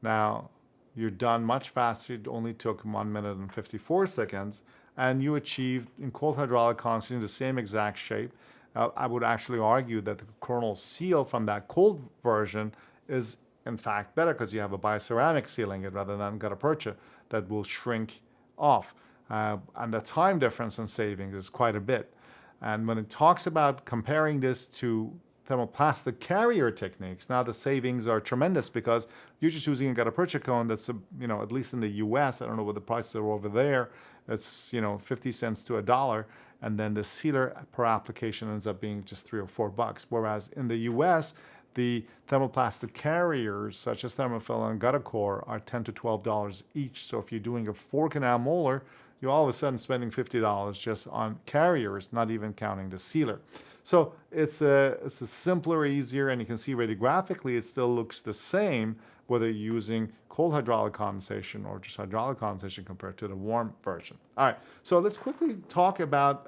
now you're done much faster. It only took 1 minute and 54 seconds, and you achieved in cold hydraulic condensation the same exact shape. I would actually argue that the coronal seal from that cold version is in fact better, because you have a bioceramic sealing it rather than gutta-percha that will shrink off. And the time difference in savings is quite a bit. And when it talks about comparing this to thermoplastic carrier techniques, now the savings are tremendous, because you're just using a gutta-percha cone that's, at least in the US, I don't know what the prices are over there, it's, 50 cents to $1. And then the sealer per application ends up being just $3 or $4. Whereas in the US, the thermoplastic carriers, such as Thermofill and Guttacore, are $10 to $12 each. So if you're doing a 4 canal molar, you're all of a sudden spending $50 just on carriers, not even counting the sealer. So it's a simpler, easier, and you can see radiographically it still looks the same, whether you're using cold hydraulic condensation or just hydraulic condensation compared to the warm version. All right, so let's quickly talk about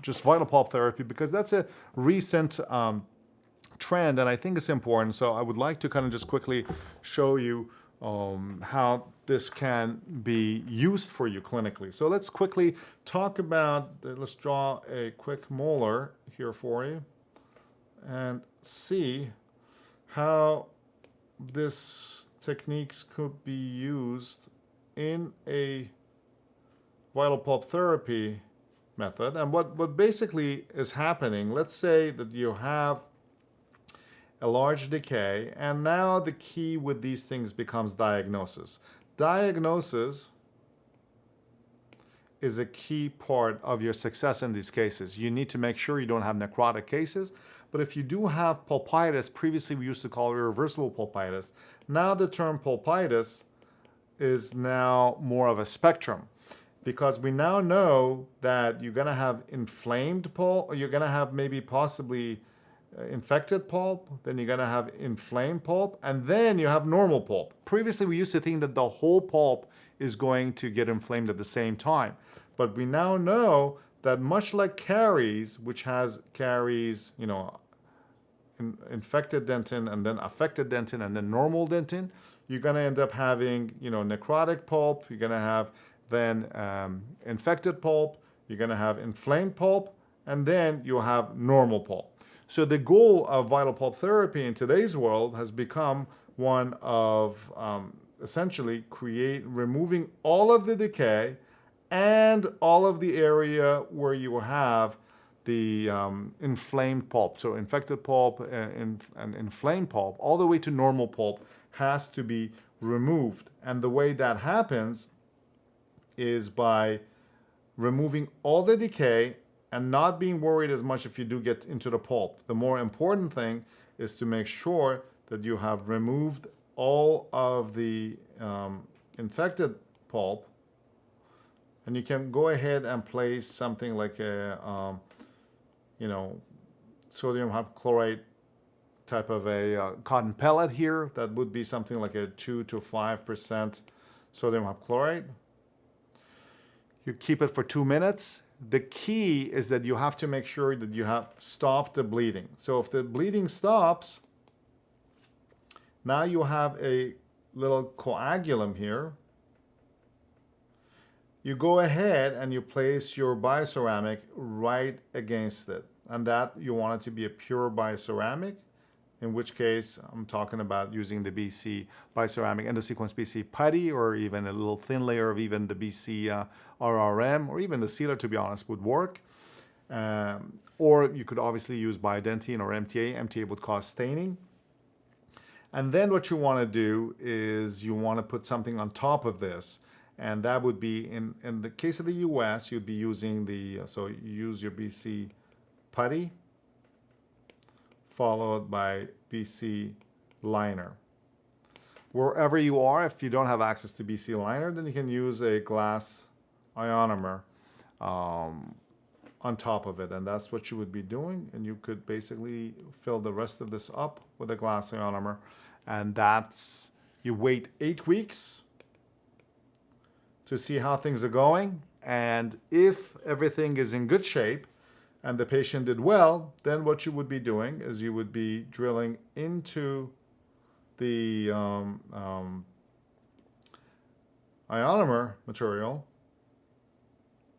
just vital pulp therapy, because that's a recent trend, and I think it's important. So I would like to kind of just quickly show you how this can be used for you clinically. So let's quickly talk about, let's draw a quick molar here for you and see how this techniques could be used in a vital pulp therapy method. And what basically is happening, let's say that you have a large decay, and now the key with these things becomes diagnosis. Diagnosis is a key part of your success in these cases. You need to make sure you don't have necrotic cases, but if you do have pulpitis, previously we used to call it irreversible pulpitis, now the term pulpitis is now more of a spectrum, because we now know that you're going to have inflamed pulp, or you're going to have maybe possibly infected pulp, then you're going to have inflamed pulp, and then you have normal pulp. Previously, we used to think that the whole pulp is going to get inflamed at the same time. But we now know that much like caries, which has caries, infected dentin and then affected dentin and then normal dentin, you're going to end up having, necrotic pulp, you're going to have then infected pulp, you're going to have inflamed pulp, and then you'll have normal pulp. So the goal of vital pulp therapy in today's world has become one of essentially removing all of the decay and all of the area where you have the inflamed pulp. So infected pulp and inflamed pulp, all the way to normal pulp, has to be removed. And the way that happens is by removing all the decay and not being worried as much if you do get into the pulp. The more important thing is to make sure that you have removed all of the infected pulp, and you can go ahead and place something like a, sodium hypochlorite type of a cotton pellet here. That would be something like a 2 to 5% sodium hypochlorite. You keep it for 2 minutes. The key is that you have to make sure that you have stopped the bleeding. So if the bleeding stops, now you have a little coagulum here. You go ahead and you place your bioceramic right against it. And that you want it to be a pure bioceramic, in which case I'm talking about using the BC Bioceramic Endosequence BC putty, or even a little thin layer of even the BC RRM, or even the sealer, to be honest, would work. Or you could obviously use Biodentine or MTA. MTA would cause staining. And then what you want to do is you want to put something on top of this. And that would be, in the case of the US, you'd be using so you use your BC putty, followed by BC liner. Wherever you are, if you don't have access to BC liner, then you can use a glass ionomer on top of it, and that's what you would be doing. And you could basically fill the rest of this up with a glass ionomer, and you wait 8 weeks to see how things are going, and if everything is in good shape and the patient did well, then what you would be doing is you would be drilling into the ionomer material,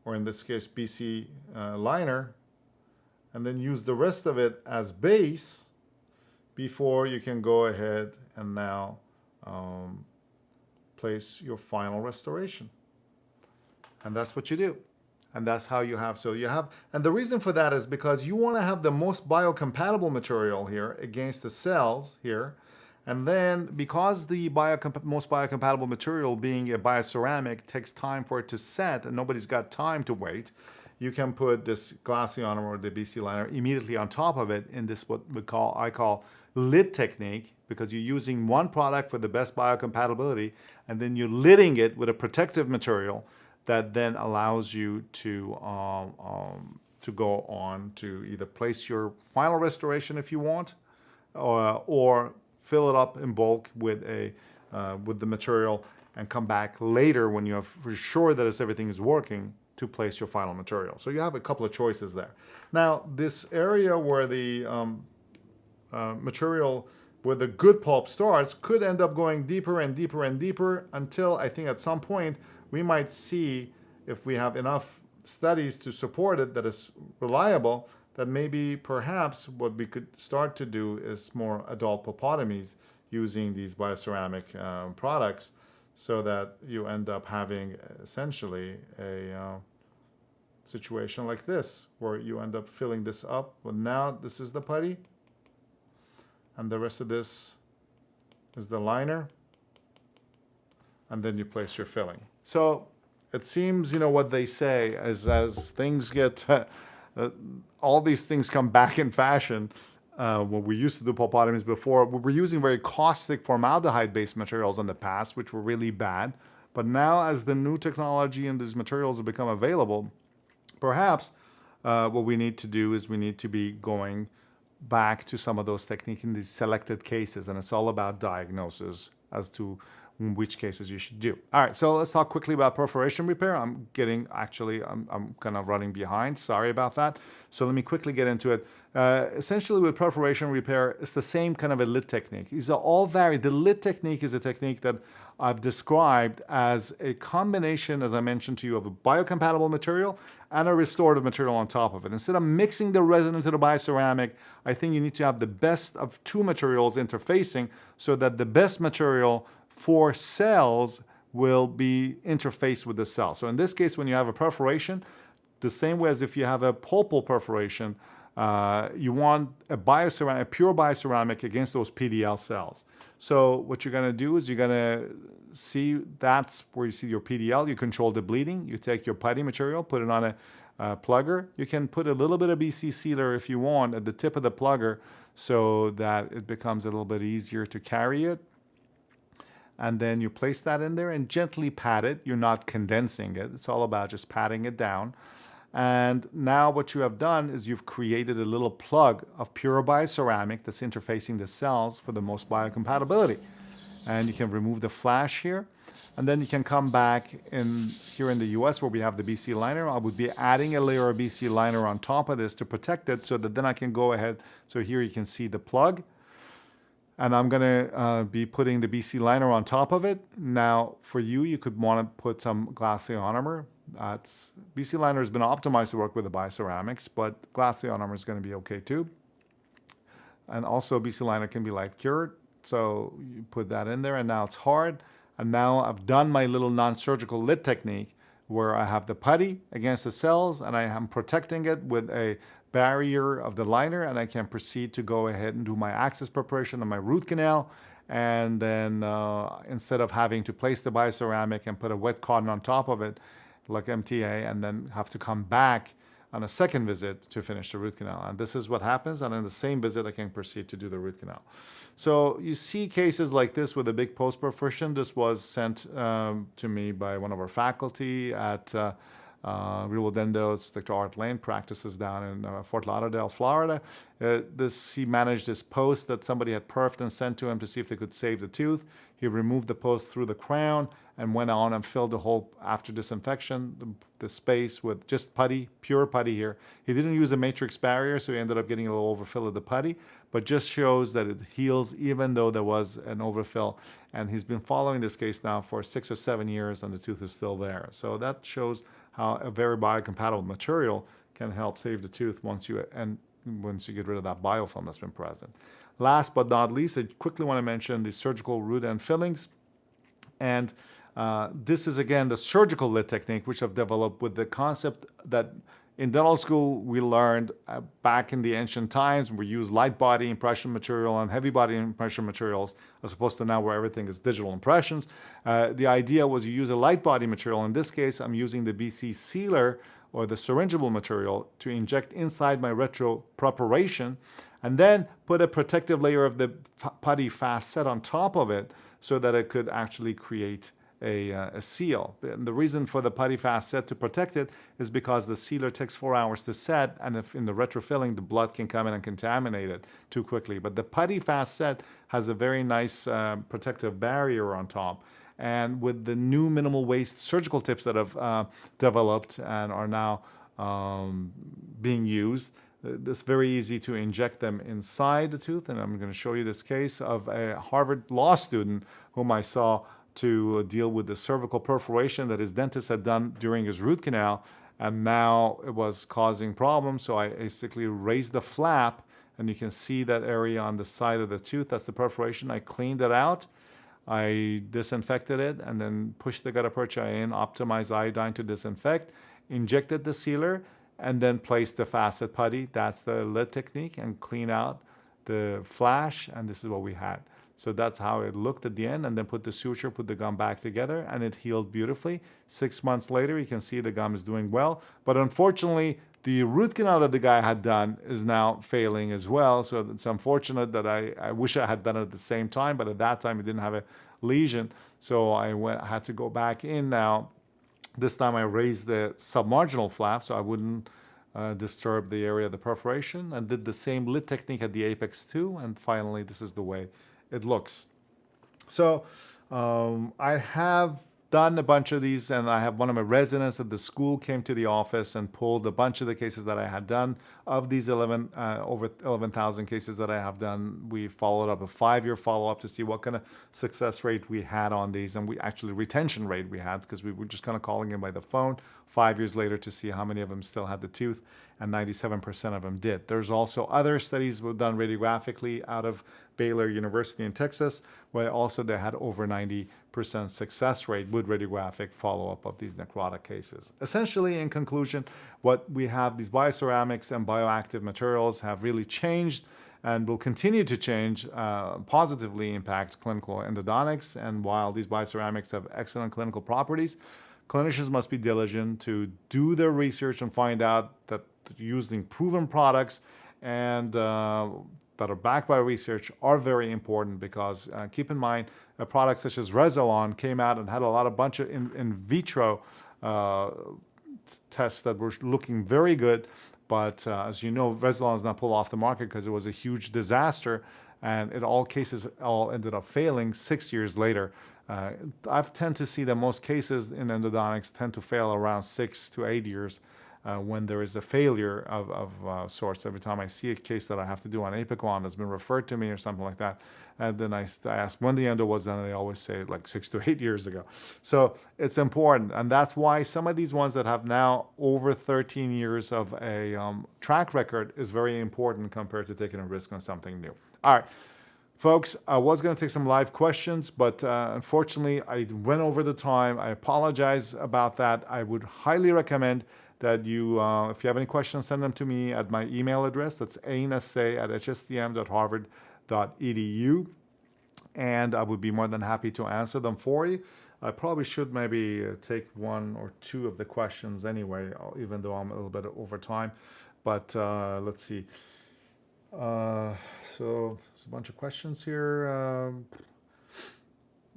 or in this case BC liner, and then use the rest of it as base before you can go ahead and now place your final restoration. And that's what you do. And that's how you have, and the reason for that is because you want to have the most biocompatible material here against the cells here. And then because the most biocompatible material being a bioceramic takes time for it to set, and nobody's got time to wait, you can put this glass ionomer or the BC liner immediately on top of it in this what I call lid technique, because you're using one product for the best biocompatibility, and then you're lidding it with a protective material that then allows you to go on to either place your final restoration if you want, or fill it up in bulk with the material and come back later when you have for sure that everything is working to place your final material. So you have a couple of choices there. Now, this area where the material where the good pulp starts could end up going deeper and deeper and deeper until I think at some point we might see, if we have enough studies to support it that is reliable, that maybe perhaps what we could start to do is more adult pulpotomies using these bioceramic products so that you end up having essentially a situation like this, where you end up filling this up. But now this is the putty, and the rest of this is the liner, and then you place your filling. So it seems, what they say is, as things get, all these things come back in fashion. When we used to do pulpotomies before, we were using very caustic formaldehyde-based materials in the past, which were really bad. But now, as the new technology and these materials have become available, perhaps what we need to do is we need to be going back to some of those techniques in these selected cases, and it's all about diagnosis as to which cases you should do. All right, so let's talk quickly about perforation repair. I'm kind of running behind. Sorry about that. So let me quickly get into it. Essentially, with perforation repair, it's the same kind of a lid technique. These are all varied. The lid technique is a technique that I've described as a combination, as I mentioned to you, of a biocompatible material and a restorative material on top of it. Instead of mixing the resin into the bioceramic, I think you need to have the best of two materials interfacing so that the best material for cells will be interfaced with the cell. So in this case, when you have a perforation, the same way as if you have a pulpal perforation, you want a pure bioceramic against those PDL cells. So what you're going to do is you're going to see, that's where you see your PDL. You control the bleeding. You take your putty material, put it on a plugger. You can put a little bit of BC sealer if you want at the tip of the plugger so that it becomes a little bit easier to carry it. And then you place that in there and gently pat it. You're not condensing it. It's all about just patting it down. And now what you have done is you've created a little plug of pure bioceramic that's interfacing the cells for the most biocompatibility. And you can remove the flash here. And then you can come back here in the US where we have the BC liner. I would be adding a layer of BC liner on top of this to protect it so that then I can go ahead. So here you can see the plug. And I'm going to be putting the BC liner on top of it. Now, for you could want to put some glass ionomer. BC liner has been optimized to work with the bioceramics, but glass ionomer is going to be okay too. And also, BC liner can be light cured. So you put that in there, and now it's hard. And now I've done my little non-surgical lid technique where I have the putty against the cells, and I am protecting it with a barrier of the liner, and I can proceed to go ahead and do my access preparation on my root canal. And then instead of having to place the bioceramic and put a wet cotton on top of it, like MTA, and then have to come back on a second visit to finish the root canal. And this is what happens. And in the same visit, I can proceed to do the root canal. So you see cases like this with a big post-perforation. This was sent to me by one of our faculty at Real Dendos. Dr. Art Lane practices down in Fort Lauderdale, Florida. He managed this post that somebody had perfed and sent to him to see if they could save the tooth. He removed the post through the crown and went on and filled the whole, after disinfection, the space with just putty, pure putty here. He didn't use a matrix barrier, so he ended up getting a little overfill of the putty, but just shows that it heals even though there was an overfill. And he's been following this case now for 6 or 7 years, and the tooth is still there. So that shows how a very biocompatible material can help save the tooth once you get rid of that biofilm that's been present. Last but not least, I quickly want to mention the surgical root end fillings. And this is, again, the surgical lid technique, which I've developed with the concept that in dental school we learned back in the ancient times when we used light body impression material and heavy body impression materials, as opposed to now where everything is digital impressions. The idea was you use a light body material. In this case, I'm using the BC sealer or the syringeable material to inject inside my retro preparation, and then put a protective layer of the putty fast set on top of it so that it could actually create a seal. And the reason for the putty fast set to protect it is because the sealer takes 4 hours to set, and if in the retrofilling, the blood can come in and contaminate it too quickly. But the putty fast set has a very nice protective barrier on top. And with the new minimal waste surgical tips that have developed and are now being used, it's very easy to inject them inside the tooth. And I'm going to show you this case of a Harvard law student whom I saw to deal with the cervical perforation that his dentist had done during his root canal, and now it was causing problems. So I basically raised the flap, and you can see that area on the side of the tooth. That's the perforation. I cleaned it out I disinfected it and then pushed the gutta percha in, optimized iodine to disinfect, injected the sealer, and then placed the facet putty. That's the lid technique, and clean out the flash, and this is what we had. So that's how it looked at the end, and then put the suture, put the gum back together, and it healed beautifully. 6 months later, you can see the gum is doing well. But unfortunately, the root canal that the guy had done is now failing as well. So it's unfortunate that I wish I had done it at the same time, but at that time it didn't have a lesion. So I had to go back in now. This time I raised the submarginal flap so I wouldn't disturb the area of the perforation, and did the same lid technique at the apex too. And finally, this is the way it looks. So I have done a bunch of these, and I have one of my residents at the school came to the office and pulled a bunch of the cases that I had done. Of these over 11,000 cases that I have done, we followed up a 5-year follow-up to see what kind of success rate we had on these, and we actually retention rate we had, because we were just kind of calling in by the phone 5 years later to see how many of them still had the tooth, and 97% of them did. There's also other studies were done radiographically out of Baylor University in Texas, where also they had over 90% success rate with radiographic follow-up of these necrotic cases. Essentially, in conclusion, what we have, these bioceramics and bioactive materials have really changed and will continue to change, positively impact clinical endodontics. And while these bioceramics have excellent clinical properties, clinicians must be diligent to do their research and find out that using proven products and that are backed by research are very important, because keep in mind, a product such as Resalon came out and had a bunch of in vitro tests that were looking very good. But as you know, Resalon is not pulled off the market because it was a huge disaster, and in all cases, all ended up failing 6 years later. I tend to see that most cases in endodontics tend to fail around 6 to 8 years when there is a failure of sorts. Every time I see a case that I have to do on Apicon that's been referred to me or something like that, and then I ask when the endo was done, and they always say like 6 to 8 years ago. So it's important, and that's why some of these ones that have now over 13 years of a track record is very important compared to taking a risk on something new. All right. Folks, I was going to take some live questions, but unfortunately, I went over the time. I apologize about that. I would highly recommend that you, if you have any questions, send them to me at my email address. That's ainasa@hstm.harvard.edu, and I would be more than happy to answer them for you. I probably should maybe take one or two of the questions anyway, even though I'm a little bit over time. But let's see. So there's a bunch of questions here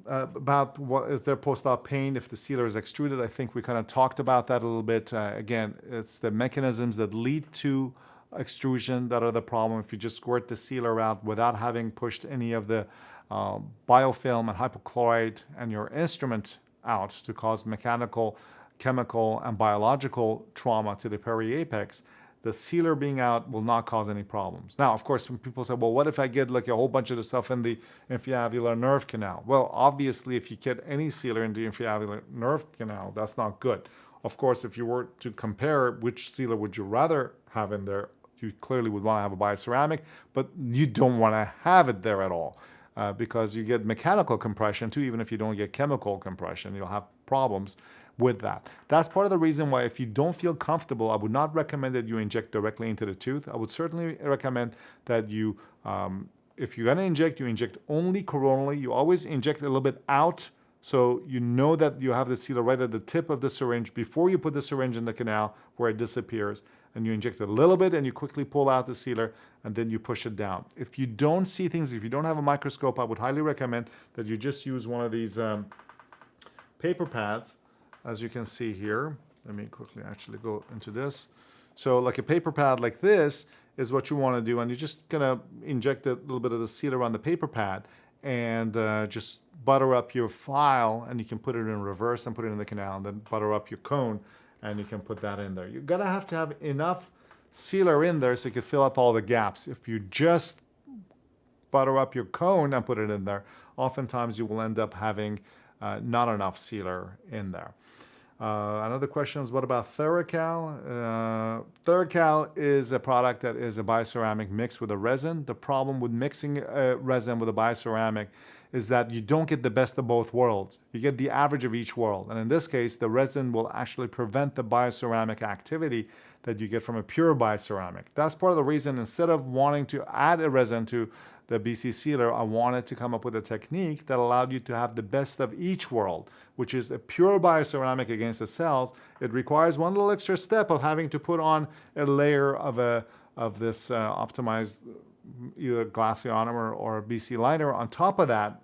about what is there post-op pain if the sealer is extruded. I think we kind of talked about that a little bit. Again, it's the mechanisms that lead to extrusion that are the problem. If you just squirt the sealer out without having pushed any of the biofilm and hypochlorite and your instrument out to cause mechanical, chemical, and biological trauma to the periapex, the sealer being out will not cause any problems. Now, of course, when people say, well, what if I get like a whole bunch of the stuff in the infraavular nerve canal? Well, obviously, if you get any sealer in the infraavular nerve canal, that's not good. Of course, if you were to compare which sealer would you rather have in there, you clearly would want to have a bioceramic, but you don't want to have it there at all. Because you get mechanical compression too. Even if you don't get chemical compression, you'll have problems with that. That's part of the reason why, if you don't feel comfortable, I would not recommend that you inject directly into the tooth. I would certainly recommend that you, if you're going to inject, you inject only coronally. You always inject a little bit out, so you know that you have the sealer right at the tip of the syringe before you put the syringe in the canal where it disappears. And you inject a little bit and you quickly pull out the sealer, and then you push it down. If you don't see things, if you don't have a microscope, I would highly recommend that you just use one of these paper pads, as you can see here. Let me quickly actually go into this. So like a paper pad like this is what you want to do, and you're just gonna inject a little bit of the sealer on the paper pad and just butter up your file, and you can put it in reverse and put it in the canal, and then butter up your cone, and you can put that in there. You're gonna have to have enough sealer in there so you can fill up all the gaps. If you just butter up your cone and put it in there, oftentimes you will end up having not enough sealer in there. Another question is, what about Theracal? Theracal is a product that is a bioceramic mixed with a resin. The problem with mixing a resin with a bioceramic is that you don't get the best of both worlds. You get the average of each world. And in this case, the resin will actually prevent the bioceramic activity that you get from a pure bioceramic. That's part of the reason, instead of wanting to add a resin to the BC sealer, I wanted to come up with a technique that allowed you to have the best of each world, which is a pure bioceramic against the cells. It requires one little extra step of having to put on a layer of this optimized either glass ionomer or BC liner on top of that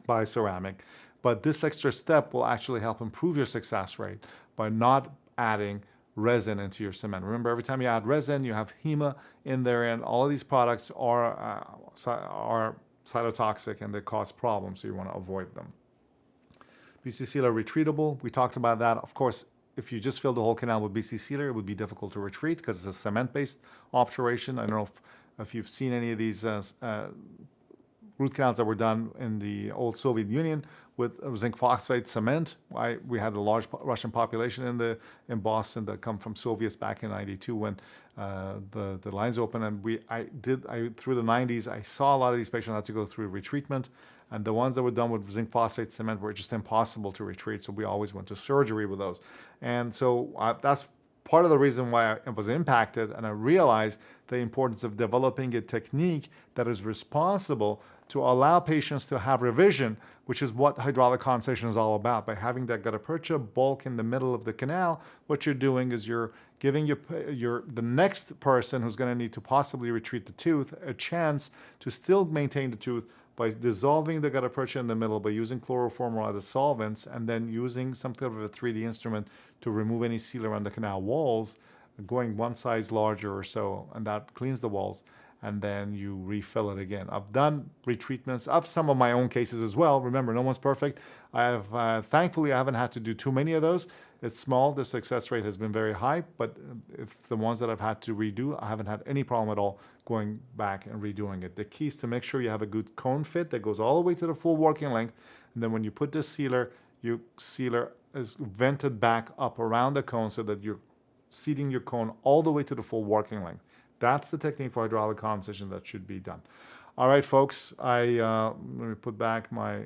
bioceramic. But this extra step will actually help improve your success rate by not adding resin into your cement. Remember, every time you add resin, you have HEMA in there, and all of these products are cytotoxic and they cause problems, so you want to avoid them. BC sealer retreatable, we talked about that. Of course, if you just fill the whole canal with BC sealer, it would be difficult to retreat because it's a cement-based obturation. I don't know if you've seen any of these root canals that were done in the old Soviet Union with zinc phosphate cement. We had a large Russian population in Boston that come from Soviets back in '92 when the lines opened, and through the '90s I saw a lot of these patients had to go through retreatment, and the ones that were done with zinc phosphate cement were just impossible to retreat. So we always went to surgery with those, and so that's part of the reason why I was impacted, and I realized the importance of developing a technique that is responsible to allow patients to have revision, which is what hydraulic condensation is all about. By having that gutta percha bulk in the middle of the canal, what you're doing is you're giving the next person who's going to need to possibly retreat the tooth a chance to still maintain the tooth by dissolving the gutta percha in the middle, by using chloroform or other solvents, and then using some kind of a 3D instrument to remove any sealer on the canal walls, going one size larger or so, and that cleans the walls, and then you refill it again. I've done retreatments of some of my own cases as well. Remember, no one's perfect. Thankfully, I haven't had to do too many of those. It's small. The success rate has been very high, but if the ones that I've had to redo, I haven't had any problem at all going back and redoing it. The key is to make sure you have a good cone fit that goes all the way to the full working length, and then when you put this sealer, your sealer is vented back up around the cone so that you're seating your cone all the way to the full working length. That's the technique for hydraulic condensation that should be done. All right, folks, let me put back my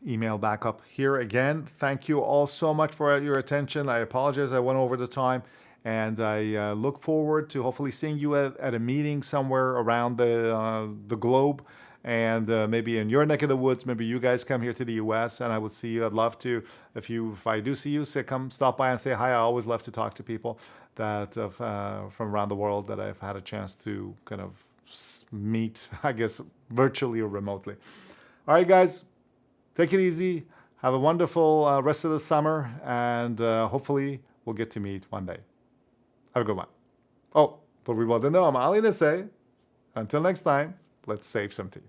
email back up here again. Thank you all so much for your attention. I apologize I went over the time, and I look forward to hopefully seeing you at a meeting somewhere around the globe, and maybe in your neck of the woods. Maybe you guys come here to the US, and I would see you. I'd love to, if I do see you, come stop by and say hi. I always love to talk to people that from around the world that I've had a chance to kind of meet, I guess, virtually or remotely. All right, guys, take it easy. Have a wonderful rest of the summer, and hopefully we'll get to meet one day. Have a good one. Oh, but we want to know, I'm Ali Nasseh. Until next time, let's save some teeth.